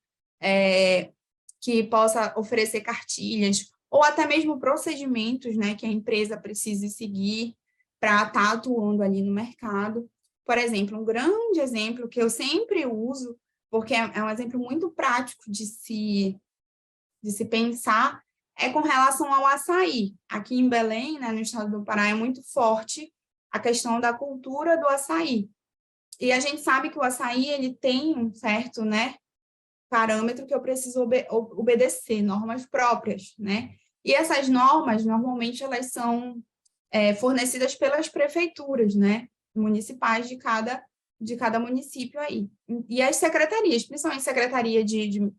que possa oferecer cartilhas, ou até mesmo procedimentos, né, que a empresa precise seguir para estar atuando ali no mercado. Por exemplo, um grande exemplo que eu sempre uso, porque é um exemplo muito prático de se pensar, é com relação ao açaí. Aqui em Belém, né, no estado do Pará, é muito forte a questão da cultura do açaí. E a gente sabe que o açaí ele tem um certo, né, parâmetro que eu preciso obedecer, normas próprias, né? E essas normas, normalmente, elas são fornecidas pelas prefeituras, né, municipais de cada município aí. E as secretarias, principalmente secretaria de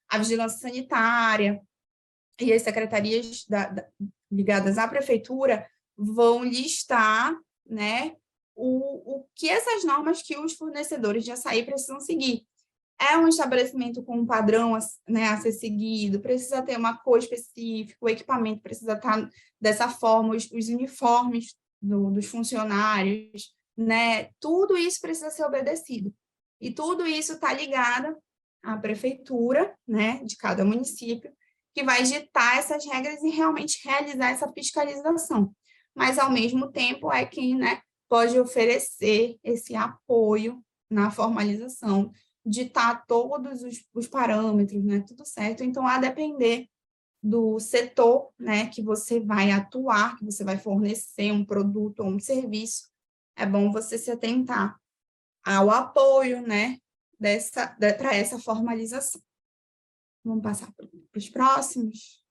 a vigilância sanitária e as secretarias ligadas à prefeitura vão listar, né, o que essas normas que os fornecedores de açaí precisam seguir. É um estabelecimento com um padrão, né, a ser seguido, precisa ter uma cor específica, o equipamento precisa estar dessa forma, os uniformes dos funcionários, né? Tudo isso precisa ser obedecido. E tudo isso está ligado à prefeitura, né, de cada município, que vai ditar essas regras e realmente realizar essa fiscalização. Mas, ao mesmo tempo, é quem, né, pode oferecer esse apoio na formalização, ditar todos os parâmetros, né, tudo certo. Então, a depender do setor, né, que você vai atuar, que você vai fornecer um produto ou um serviço, é bom você se atentar ao apoio, né, para essa formalização. Vamos passar para os próximos.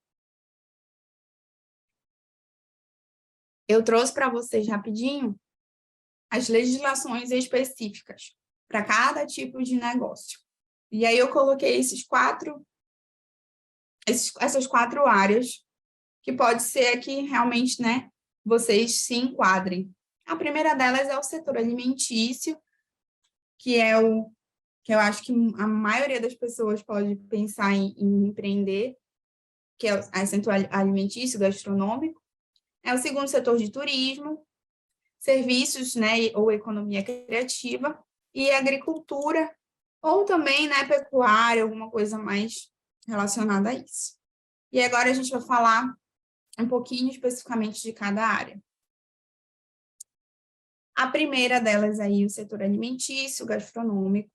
Eu trouxe para vocês rapidinho as legislações específicas para cada tipo de negócio. E aí eu coloquei essas quatro áreas, que pode ser que realmente, né, vocês se enquadrem. A primeira delas é o setor alimentício, que é o que eu acho que a maioria das pessoas pode pensar em empreender, que é o setor alimentício, gastronômico. É o segundo setor de turismo, serviços, né, ou economia criativa, e agricultura, ou também, né, pecuária, alguma coisa mais relacionada a isso. E agora a gente vai falar um pouquinho especificamente de cada área. A primeira delas aí, o setor alimentício, gastronômico.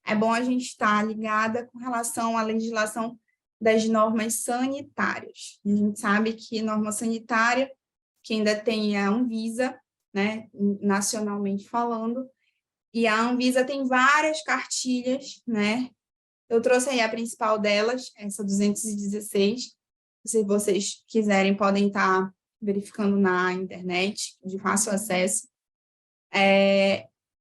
É bom a gente estar ligada com relação à legislação das normas sanitárias. A gente sabe que norma sanitária, que ainda tem a Anvisa, né, nacionalmente falando, e a Anvisa tem várias cartilhas, né? Eu trouxe aí a principal delas, essa 216. Se vocês quiserem, podem estar verificando na internet, de fácil acesso,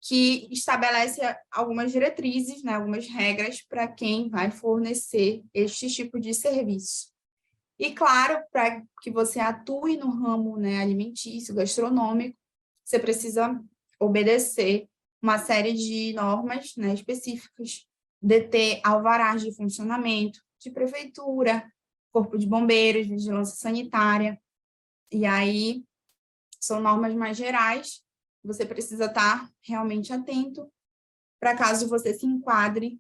que estabelece algumas diretrizes, né, algumas regras para quem vai fornecer este tipo de serviço. E, claro, para que você atue no ramo, né, alimentício, gastronômico, você precisa obedecer uma série de normas, né, específicas, deter alvarás de funcionamento de prefeitura, corpo de bombeiros, vigilância sanitária, e aí são normas mais gerais, você precisa estar realmente atento para caso você se enquadre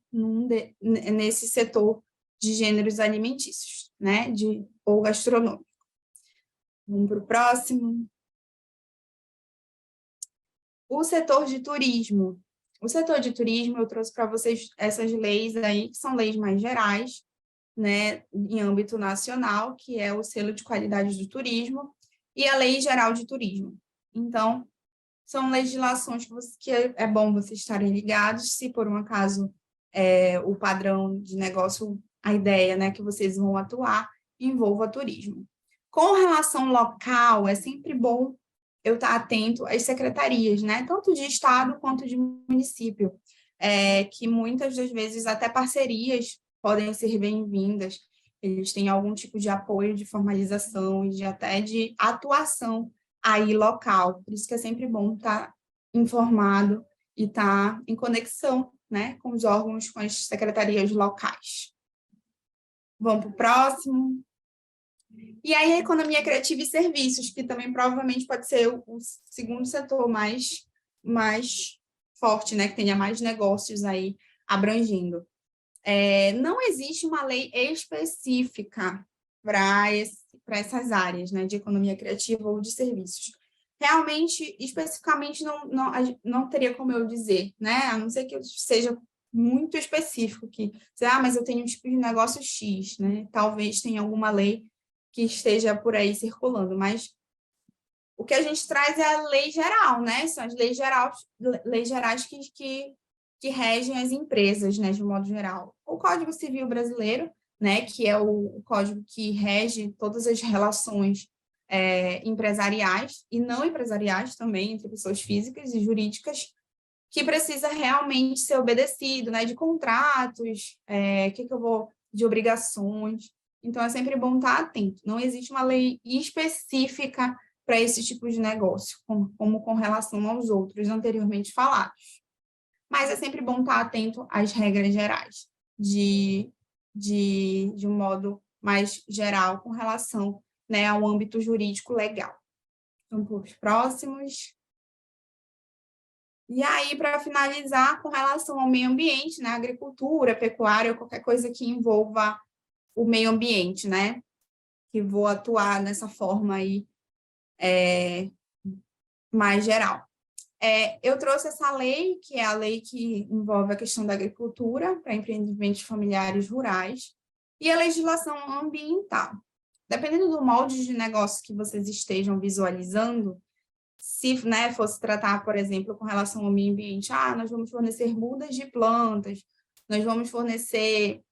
nesse setor de gêneros alimentícios, né, ou gastronômico. Vamos para o próximo. O setor de turismo. O setor de turismo, eu trouxe para vocês essas leis aí, que são leis mais gerais, né, em âmbito nacional, que é o selo de qualidade do turismo e a Lei Geral de Turismo. Então, são legislações que é bom vocês estarem ligados, se por um acaso o padrão de negócio, a ideia, né, que vocês vão atuar, envolva turismo. Com relação local, é sempre bom eu estar atento às secretarias, né? Tanto de estado quanto de município, que muitas das vezes até parcerias podem ser bem-vindas. Eles têm algum tipo de apoio, de formalização e até de atuação aí local. Por isso que é sempre bom estar informado e estar em conexão, né, com os órgãos, com as secretarias locais. Vamos para o próximo. E aí, a economia criativa e serviços, que também provavelmente pode ser o segundo setor mais forte, né, que tenha mais negócios aí abrangendo. Não existe uma lei específica para essas áreas, né, de economia criativa ou de serviços. Realmente, especificamente, não teria como eu dizer, né, a não ser que eu seja muito específico, mas eu tenho um tipo de negócio X, né, talvez tenha alguma lei que esteja por aí circulando, mas o que a gente traz é a lei geral, né? São as leis gerais que regem as empresas, né, de modo geral. O Código Civil Brasileiro, né, que é o código que rege todas as relações empresariais e não empresariais também, entre pessoas físicas e jurídicas, que precisa realmente ser obedecido, né, de contratos, de obrigações. Então, é sempre bom estar atento. Não existe uma lei específica para esse tipo de negócio, como com relação aos outros anteriormente falados. Mas é sempre bom estar atento às regras gerais, de um modo mais geral, com relação, né, ao âmbito jurídico legal. Então, para os próximos. E aí, para finalizar, com relação ao meio ambiente, né, agricultura, pecuária, qualquer coisa que envolva o meio ambiente, né, que vou atuar nessa forma aí mais geral. Eu trouxe essa lei, que é a lei que envolve a questão da agricultura para empreendimentos familiares rurais, e a legislação ambiental. Dependendo do molde de negócio que vocês estejam visualizando, se, né, fosse tratar, por exemplo, com relação ao meio ambiente, nós vamos fornecer mudas de plantas, nós vamos fornecer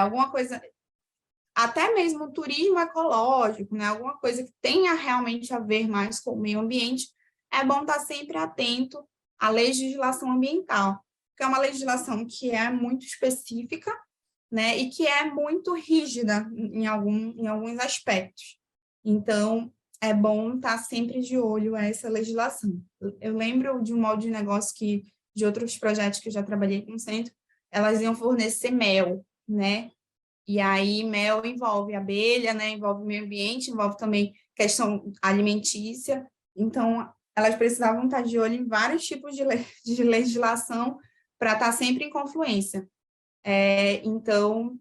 alguma coisa, até mesmo turismo ecológico, né, alguma coisa que tenha realmente a ver mais com o meio ambiente, é bom estar sempre atento à legislação ambiental, que é uma legislação que é muito específica, né, e que é muito rígida em alguns aspectos. Então, é bom estar sempre de olho a essa legislação. Eu lembro de um molde de negócio de outros projetos que eu já trabalhei com o centro, elas iam fornecer mel, né? E aí, mel envolve abelha, né? Envolve meio ambiente, envolve também questão alimentícia. Então, elas precisavam estar de olho em vários tipos de legislação para estar sempre em confluência. Então,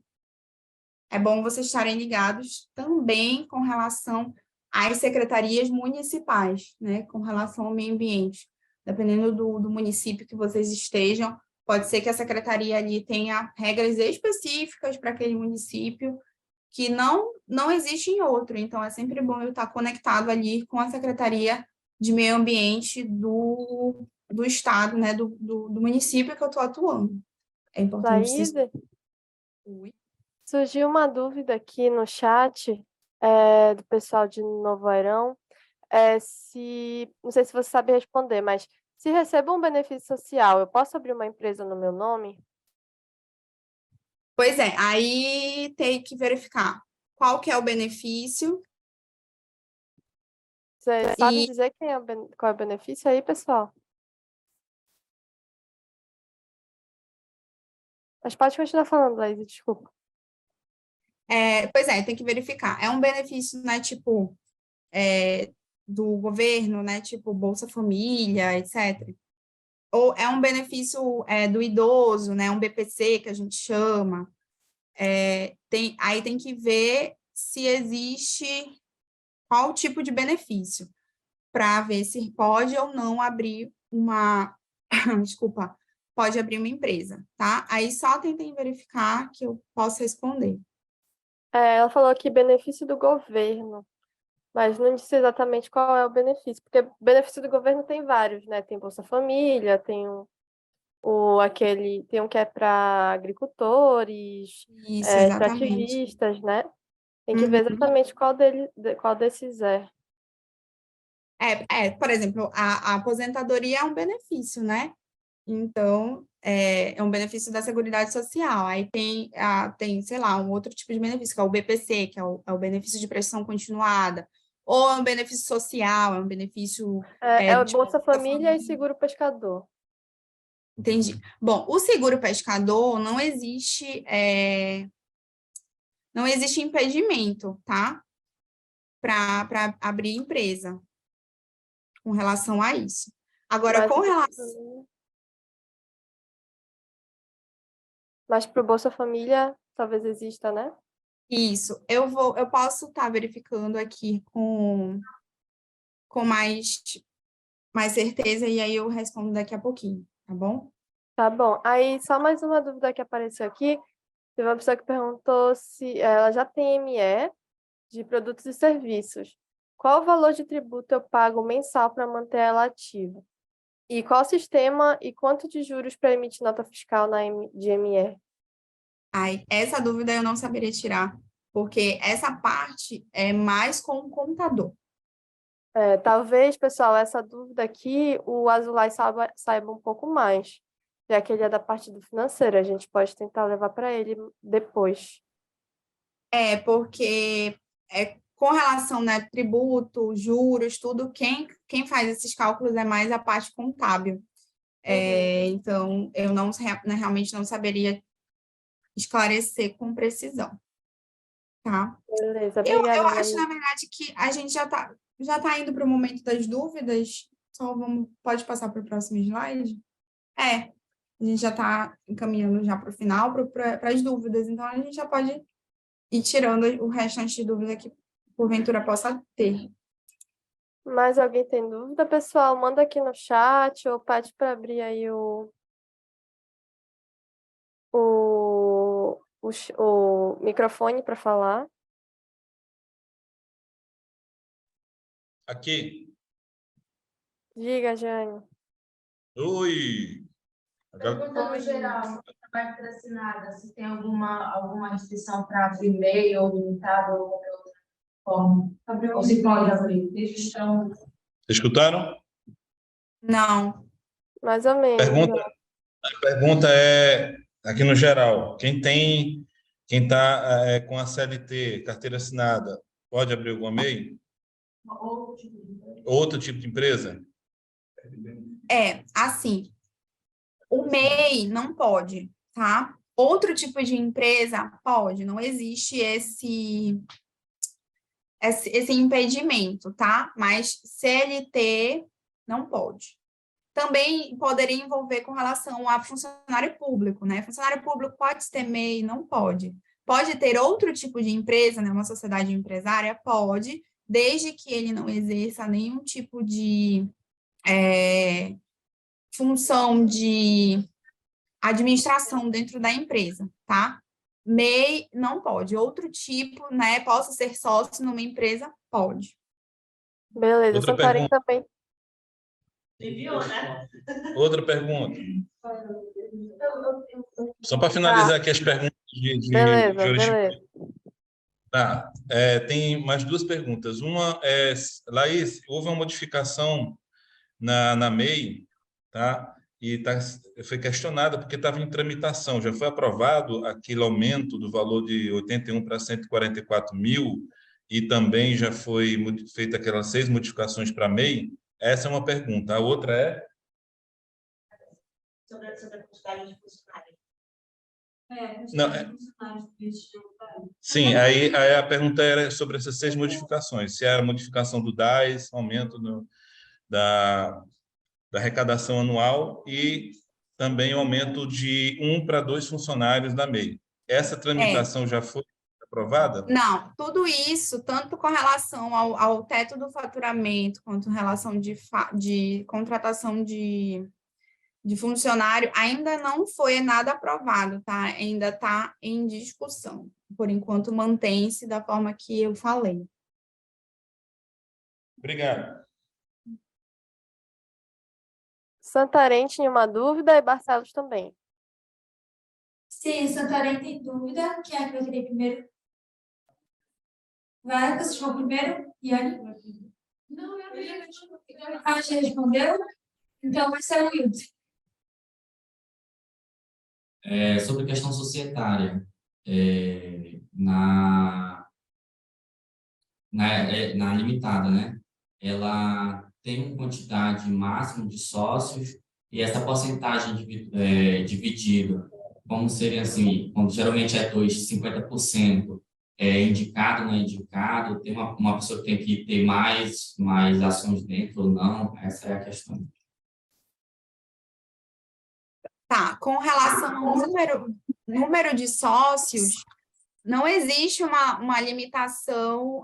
é bom vocês estarem ligados também com relação às secretarias municipais, né, com relação ao meio ambiente. Dependendo do município que vocês estejam, pode ser que a secretaria ali tenha regras específicas para aquele município que não existe em outro. Então, é sempre bom eu estar conectado ali com a Secretaria de Meio Ambiente do estado, né, do município que eu estou atuando. É importante vocês... Laís, surgiu uma dúvida aqui no chat do pessoal de Novo Airão, não sei se você sabe responder, mas se recebo um benefício social, eu posso abrir uma empresa no meu nome? Pois é, aí tem que verificar qual que é o benefício. Você sabe dizer qual é o benefício aí, pessoal? Mas pode continuar falando, Laís, desculpa. Pois é, tem que verificar. É um benefício, né, tipo, do governo, né, tipo Bolsa Família, etc. Ou é um benefício do idoso, né, um BPC, que a gente chama. Aí tem que ver se existe qual tipo de benefício, para ver se pode ou não abrir uma... Desculpa, pode abrir uma empresa, tá? Aí só tentem verificar que eu posso responder. Ela falou aqui benefício do governo, mas não disse exatamente qual é o benefício, porque benefício do governo tem vários, né? Tem Bolsa Família, tem tem um que é para agricultores, Isso, para exatamente. ativistas, né? Tem que ver Uhum. exatamente qual desses é. Por exemplo, a aposentadoria é um benefício, né? Então, é um benefício da Seguridade Social. Aí tem, sei lá, um outro tipo de benefício, que é o BPC, que é o benefício de prestação continuada, ou é um benefício social, é um benefício É o tipo, Bolsa da Família e família. Seguro Pescador. Entendi. Bom, o seguro pescador não existe impedimento, tá? Para abrir empresa com relação a isso. Agora, Mas com relação. para o Bolsa Família, talvez exista, né? Isso, eu posso estar verificando aqui com mais certeza, e aí eu respondo daqui a pouquinho, tá bom? Tá bom. Aí, só mais uma dúvida que apareceu aqui. Teve uma pessoa que perguntou se ela já tem ME de produtos e serviços. Qual o valor de tributo eu pago mensal para manter ela ativa? E qual sistema e quanto de juros para emitir nota fiscal de ME? Aí, essa dúvida eu não saberia tirar, porque essa parte é mais com o contador. Talvez, pessoal, essa dúvida aqui, o Azulay saiba um pouco mais, já que ele é da parte do financeiro. A gente pode tentar levar para ele depois. Porque com relação, né, tributo, juros, tudo, quem faz esses cálculos é mais a parte contábil. Então, eu realmente não saberia esclarecer com precisão, tá? Beleza, Eu obrigada, acho, na Laís. verdade, que a gente já tá indo para o momento das dúvidas. Pode passar para o próximo slide? A gente já está encaminhando já para o final, para as dúvidas. Então, a gente já pode ir tirando o restante de dúvida que, porventura, possa ter. Mais alguém tem dúvida, pessoal? Manda aqui no chat ou pede para abrir aí o microfone para falar. Aqui. Diga, Jane. Oi. Pergunta no geral, carteira assinada, se tem alguma restrição para abrir e-mail ou limitado ou qualquer outra forma? Ou se pode abrir? Registrando. Escutaram? Não. Mais ou menos. A pergunta é, aqui no geral, quem está com a CLT, carteira assinada, pode abrir alguma MEI? Outro tipo de empresa? Assim, o MEI não pode, tá? Outro tipo de empresa pode, não existe esse impedimento, tá? Mas CLT não pode. Também poderia envolver com relação a funcionário público, né? Funcionário público pode ter MEI? Não pode. Pode ter outro tipo de empresa, né? Uma sociedade empresária? Pode, desde que ele não exerça nenhum tipo de função de administração dentro da empresa, tá? MEI não pode. Outro tipo, né? Posso ser sócio numa empresa? Pode. Beleza, Outra Santarém pergunta. também. Enviou, né? Outra pergunta. Só para finalizar aqui as perguntas de Beleza, jurisdição. beleza. Tá. Tem mais duas perguntas. Uma é, Laís, houve uma modificação na MEI, tá? E foi questionada porque estava em tramitação. Já foi aprovado aquele aumento do valor de 81 para 144 mil e também já foi feita aquelas 6 modificações para a MEI? Essa é uma pergunta. A outra é? Sobre a quantidade de funcionários. Não, sim, aí a pergunta era sobre essas 6 modificações. Se era a modificação do DAS, aumento da arrecadação anual e também o aumento de 1 para 2 funcionários da MEI. Essa tramitação já foi aprovada? Não, tudo isso, tanto com relação ao teto do faturamento, quanto em relação de contratação de funcionário, ainda não foi nada aprovado, tá? Ainda está em discussão. Por enquanto, mantém-se da forma que eu falei. Obrigado. Santarém tinha uma dúvida e Barcelos também. Sim, Santarém tem dúvida. Quem é que vai querer primeiro? Vai, você for primeiro, Iane? Não, eu já respondeu? Então vai ser o Wilton. Sobre a questão societária, na limitada, né? Ela tem uma quantidade máxima de sócios e essa porcentagem dividida, como seria assim, quando geralmente é 50%, indicado, não é indicado, tem uma pessoa que tem que ter mais ações dentro ou não, essa é a questão. Tá, com relação ao número de sócios, não existe uma limitação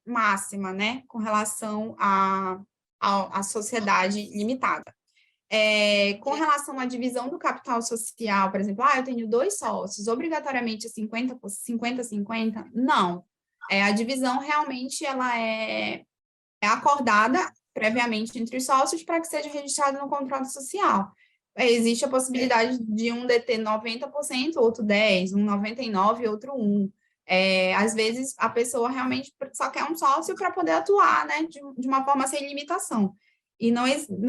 máxima, né, com relação à sociedade limitada. Com relação à divisão do capital social, por exemplo, eu tenho 2 sócios, obrigatoriamente 50-50? Não. A divisão realmente ela é acordada previamente entre os sócios para que seja registrado no contrato social. Existe a possibilidade de um deter 90%, outro 10%, um 99% e outro 1%. Às vezes, a pessoa realmente só quer um sócio para poder atuar, né, de uma forma sem limitação. E não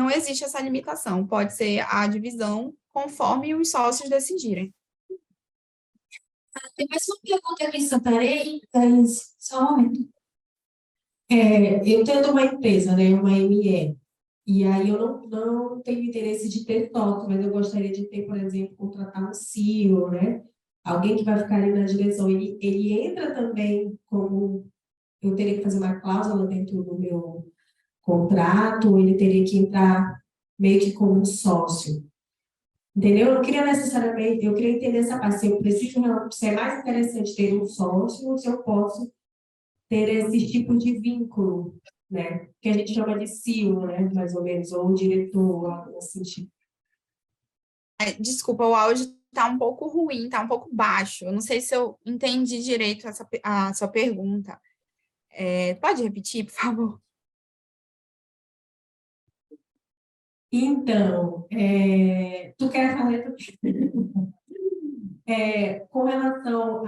existe essa limitação, pode ser a divisão conforme os sócios decidirem. Tem mais uma pergunta aqui, separei, só um momento. Eu tendo uma empresa, né, uma ME, e aí eu não tenho interesse de ter sócio, mas eu gostaria de ter, por exemplo, contratar um CEO, né? Alguém que vai ficar ali na direção. Ele entra também como... Eu teria que fazer uma cláusula dentro do meu contrato, ou ele teria que entrar meio que como um sócio. Entendeu? Eu não queria necessariamente... Eu queria entender essa parte. Se é mais interessante ter um sócio, ou se eu posso ter esse tipo de vínculo, né? Que a gente chama de CEO, né? Mais ou menos, ou diretor, algo nesse sentido. Desculpa, o áudio está um pouco ruim, está um pouco baixo. Eu não sei se eu entendi direito a sua pergunta. Pode repetir, por favor? Então, tu quer falar com relação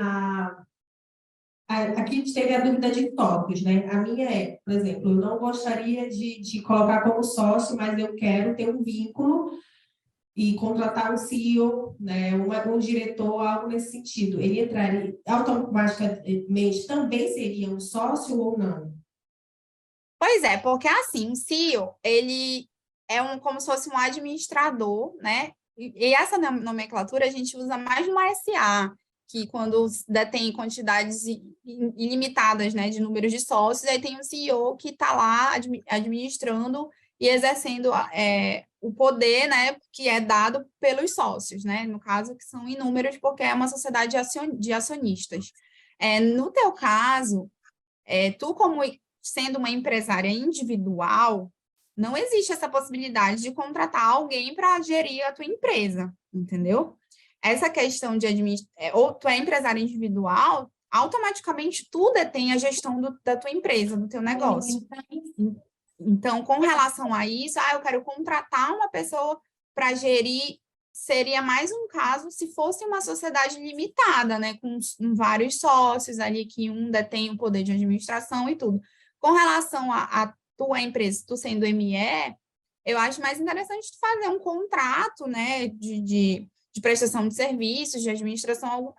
aqui a gente teve a dúvida de sócios, né? A minha por exemplo, eu não gostaria de colocar como sócio, mas eu quero ter um vínculo e contratar um CEO, né? Um diretor, algo nesse sentido. Ele entraria automaticamente, também seria um sócio ou não? Pois é, porque assim, o CEO, ele é como se fosse um administrador, né? E essa nomenclatura a gente usa mais no SA, que quando detém quantidades ilimitadas, né, de números de sócios, aí tem o CEO que está lá administrando e exercendo o poder, né, que é dado pelos sócios, né? No caso, que são inúmeros, porque é uma sociedade de acionistas. No teu caso, tu como sendo uma empresária individual, não existe essa possibilidade de contratar alguém para gerir a tua empresa, entendeu? Essa questão de ou tu é empresária individual, automaticamente tu detém a gestão da tua empresa, do teu negócio. Então, com relação a isso, eu quero contratar uma pessoa para gerir, seria mais um caso se fosse uma sociedade limitada, né, com vários sócios ali, que um detém o poder de administração e tudo. Com relação à tua empresa, tu sendo ME, eu acho mais interessante tu fazer um contrato, né, de prestação de serviços, de administração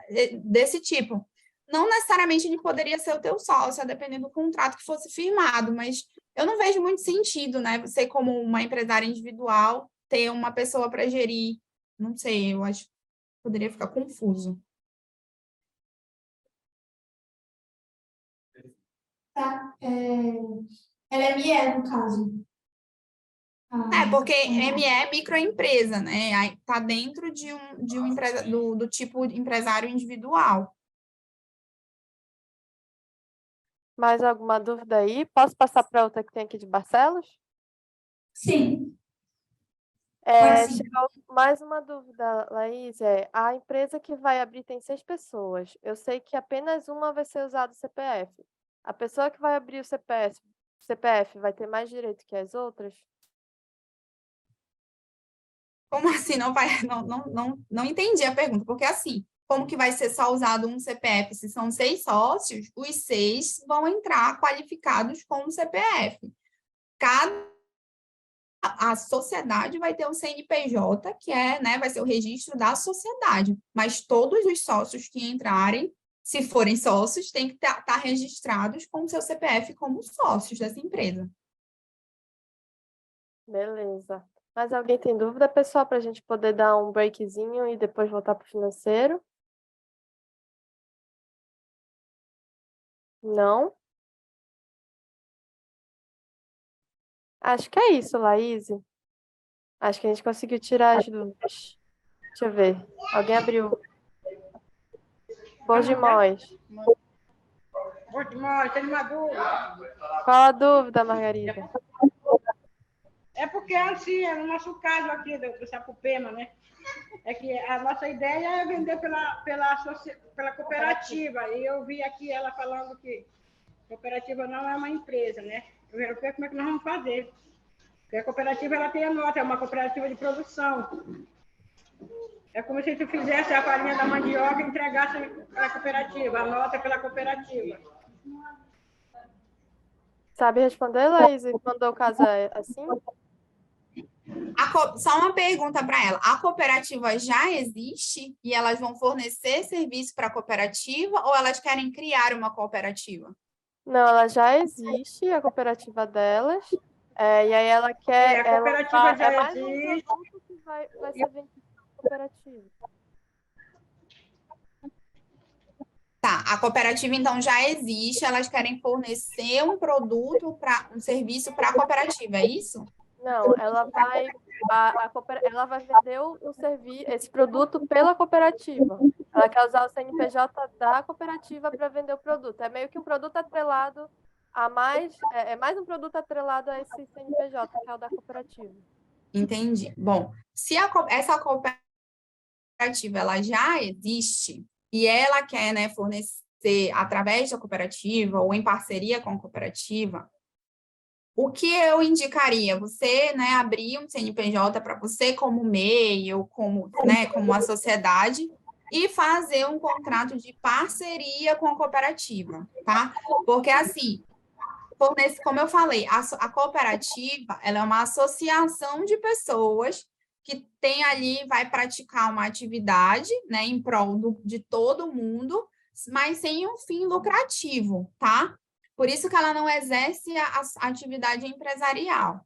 desse tipo. Não necessariamente ele poderia ser o teu sócio, dependendo do contrato que fosse firmado, mas eu não vejo muito sentido, né, você como uma empresária individual ter uma pessoa para gerir, não sei, eu acho que poderia ficar confuso. Tá. Ela é ME, no caso. Porque ME é microempresa, né? Aí tá dentro do tipo de empresário individual. Mais alguma dúvida aí? Posso passar para outra que tem aqui de Barcelos? Sim. Pode sim. Chegou mais uma dúvida, Laís. A empresa que vai abrir tem 6 pessoas. Eu sei que apenas uma vai ser usado o CPF. A pessoa que vai abrir o CPF vai ter mais direito que as outras? Como assim? Não entendi a pergunta, porque assim, como que vai ser só usado um CPF? Se são 6 sócios, os 6 vão entrar qualificados com o CPF. A sociedade vai ter um CNPJ, que é, né, vai ser o registro da sociedade, mas todos os sócios que entrarem, se forem sócios, têm que estar registrados com o seu CPF como sócios dessa empresa. Beleza. Mas alguém tem dúvida, pessoal, para a gente poder dar um breakzinho e depois voltar para o financeiro? Não? Acho que é isso, Laís. Acho que a gente conseguiu tirar as dúvidas. Deixa eu ver. Alguém abriu? Portimões. Portimões, tem uma dúvida. Qual a dúvida, Margarida? É porque, assim, é no nosso caso aqui do Sapopema, né? É que a nossa ideia é vender pela cooperativa. E eu vi aqui ela falando que cooperativa não é uma empresa, né? Eu quero ver como é que nós vamos fazer. Porque a cooperativa ela tem a nota, é uma cooperativa de produção. É como se tu fizesse a farinha da mandioca e entregasse para a cooperativa, a nota pela cooperativa. Sabe responder, Laís, quando o caso é assim? Só uma pergunta para ela. A cooperativa já existe e elas vão fornecer serviço para a cooperativa ou elas querem criar uma cooperativa? Não, ela já existe, a cooperativa delas. E aí ela quer... A cooperativa já mais existe. um produto que vai ser vendido para a cooperativa. Tá, a cooperativa então já existe, elas querem fornecer um produto, um serviço para a cooperativa, é isso? Não, ela vai vender esse produto pela cooperativa. Ela quer usar o CNPJ da cooperativa para vender o produto. É meio que um produto atrelado a mais... É mais um produto atrelado a esse CNPJ, que é o da cooperativa. Entendi. Bom, se essa cooperativa ela já existe e ela quer, né, fornecer através da cooperativa ou em parceria com a cooperativa, o que eu indicaria? Você, né, abrir um CNPJ para você como MEI ou como, né, como uma sociedade e fazer um contrato de parceria com a cooperativa, tá? Porque, assim, como eu falei, a cooperativa ela é uma associação de pessoas que tem ali, vai praticar uma atividade, né, em prol de todo mundo, mas sem um fim lucrativo, tá? Por isso que ela não exerce a atividade empresarial.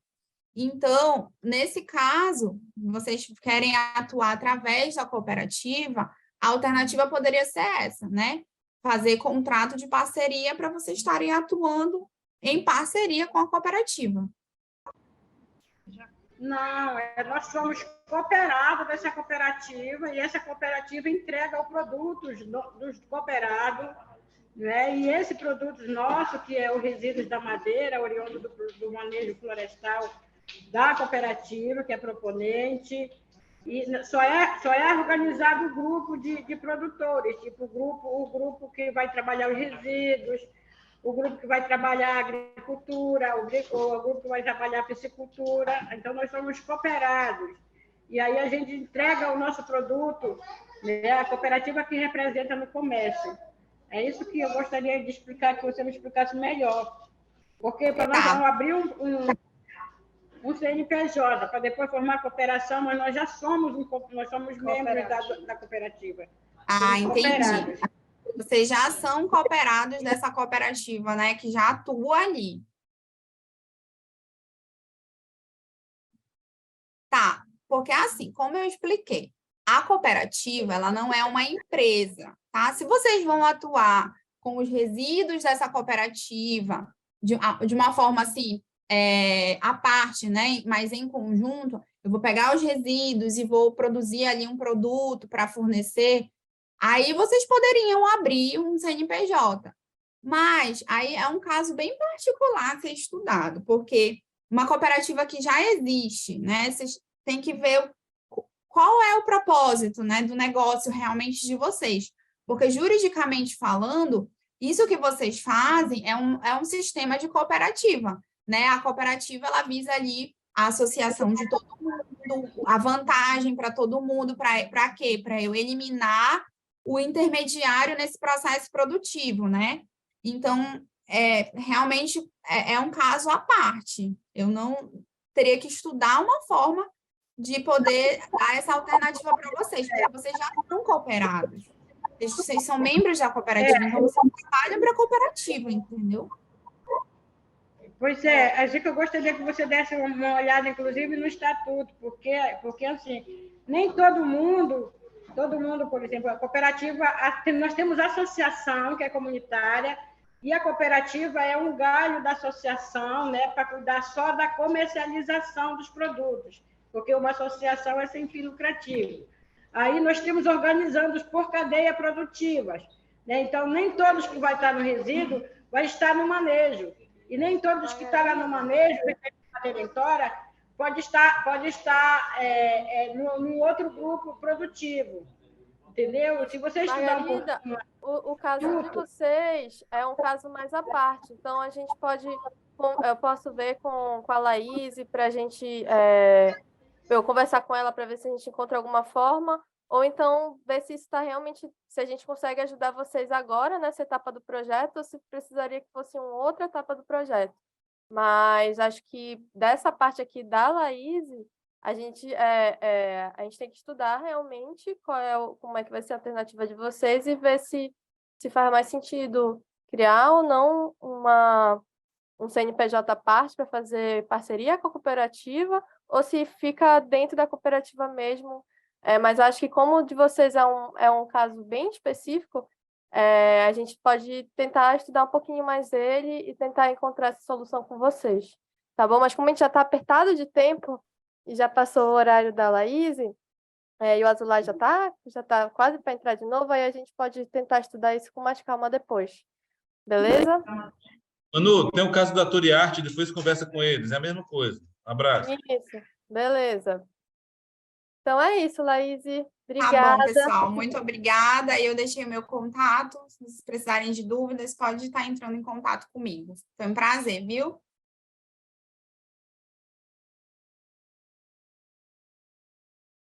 Então, nesse caso, vocês querem atuar através da cooperativa, a alternativa poderia ser essa, né? Fazer contrato de parceria para vocês estarem atuando em parceria com a cooperativa. Não, nós somos cooperados dessa cooperativa e essa cooperativa entrega os produtos dos cooperados, né? E esse produto nosso, que é o resíduos da madeira, oriundo do manejo florestal da cooperativa, que é proponente, e só é organizado o grupo de produtores, tipo o grupo que vai trabalhar os resíduos, o grupo que vai trabalhar a agricultura, o grupo que vai trabalhar a piscicultura. Então, nós somos cooperados. E aí a gente entrega o nosso produto, né, a cooperativa que representa no comércio. É isso que eu gostaria de explicar, que você me explicasse melhor. Porque para nós não abrir um CNPJ, para depois formar cooperação, mas nós já somos, nós somos membros da cooperativa. Ah, entendi. Vocês já são cooperados dessa cooperativa, né? Que já atua ali. Tá, porque assim, como eu expliquei, a cooperativa, ela não é uma empresa, tá? Se vocês vão atuar com os resíduos dessa cooperativa de uma forma assim, à parte, né? Mas em conjunto, eu vou pegar os resíduos e vou produzir ali um produto para fornecer. Aí vocês poderiam abrir um CNPJ, mas aí é um caso bem particular a ser estudado, porque uma cooperativa que já existe, né? Vocês têm que ver qual é o propósito, né, do negócio realmente de vocês, porque juridicamente falando, isso que vocês fazem é um sistema de cooperativa, né? A cooperativa ela visa ali a associação de todo mundo, a vantagem para todo mundo, para quê? Para eu eliminar o intermediário nesse processo produtivo, né? Então, realmente é um caso à parte. Eu não teria que estudar uma forma de poder dar essa alternativa para vocês, porque vocês já estão cooperados. Vocês são membros da cooperativa, então vocês trabalham para a cooperativa, entendeu? Pois é, assim que eu gostaria que você desse uma olhada, inclusive, no estatuto, porque assim, nem todo mundo, por exemplo, a cooperativa, nós temos a associação, que é comunitária, e a cooperativa é um galho da associação, né, para cuidar só da comercialização dos produtos, porque uma associação é sem fim lucrativo. Aí nós temos organizando por cadeia produtivas, né? Então, nem todos que vai estar no resíduo vai estar no manejo. E nem todos que estão lá no manejo, na detentora, pode estar no outro grupo produtivo. Entendeu? Se você estudar um pouco... O caso de vocês é um caso mais à parte. Então, a gente pode... Eu posso ver com a Laís para a gente... eu conversar com ela para ver se a gente encontra alguma forma, ou então ver se isso está realmente... Se a gente consegue ajudar vocês agora nessa etapa do projeto, ou se precisaria que fosse uma outra etapa do projeto. Mas acho que dessa parte aqui da Laís, a gente tem que estudar realmente como é que vai ser a alternativa de vocês e ver se faz mais sentido criar ou não um CNPJ à parte para fazer parceria com a cooperativa, ou se fica dentro da cooperativa mesmo. Mas acho que como o de vocês é um caso bem específico, a gente pode tentar estudar um pouquinho mais ele e tentar encontrar essa solução com vocês. Tá bom? Mas como a gente já está apertado de tempo e já passou o horário da Laís, e o Azulay já tá quase para entrar de novo, aí a gente pode tentar estudar isso com mais calma depois. Beleza? Manu, tem o caso da Turiarte, depois conversa com eles, é a mesma coisa. Um abraço. Isso, beleza. Então é isso, Laís. Obrigada. Tá bom, pessoal. Muito obrigada. Eu deixei o meu contato. Se vocês precisarem de dúvidas, pode estar entrando em contato comigo. Foi um prazer, viu?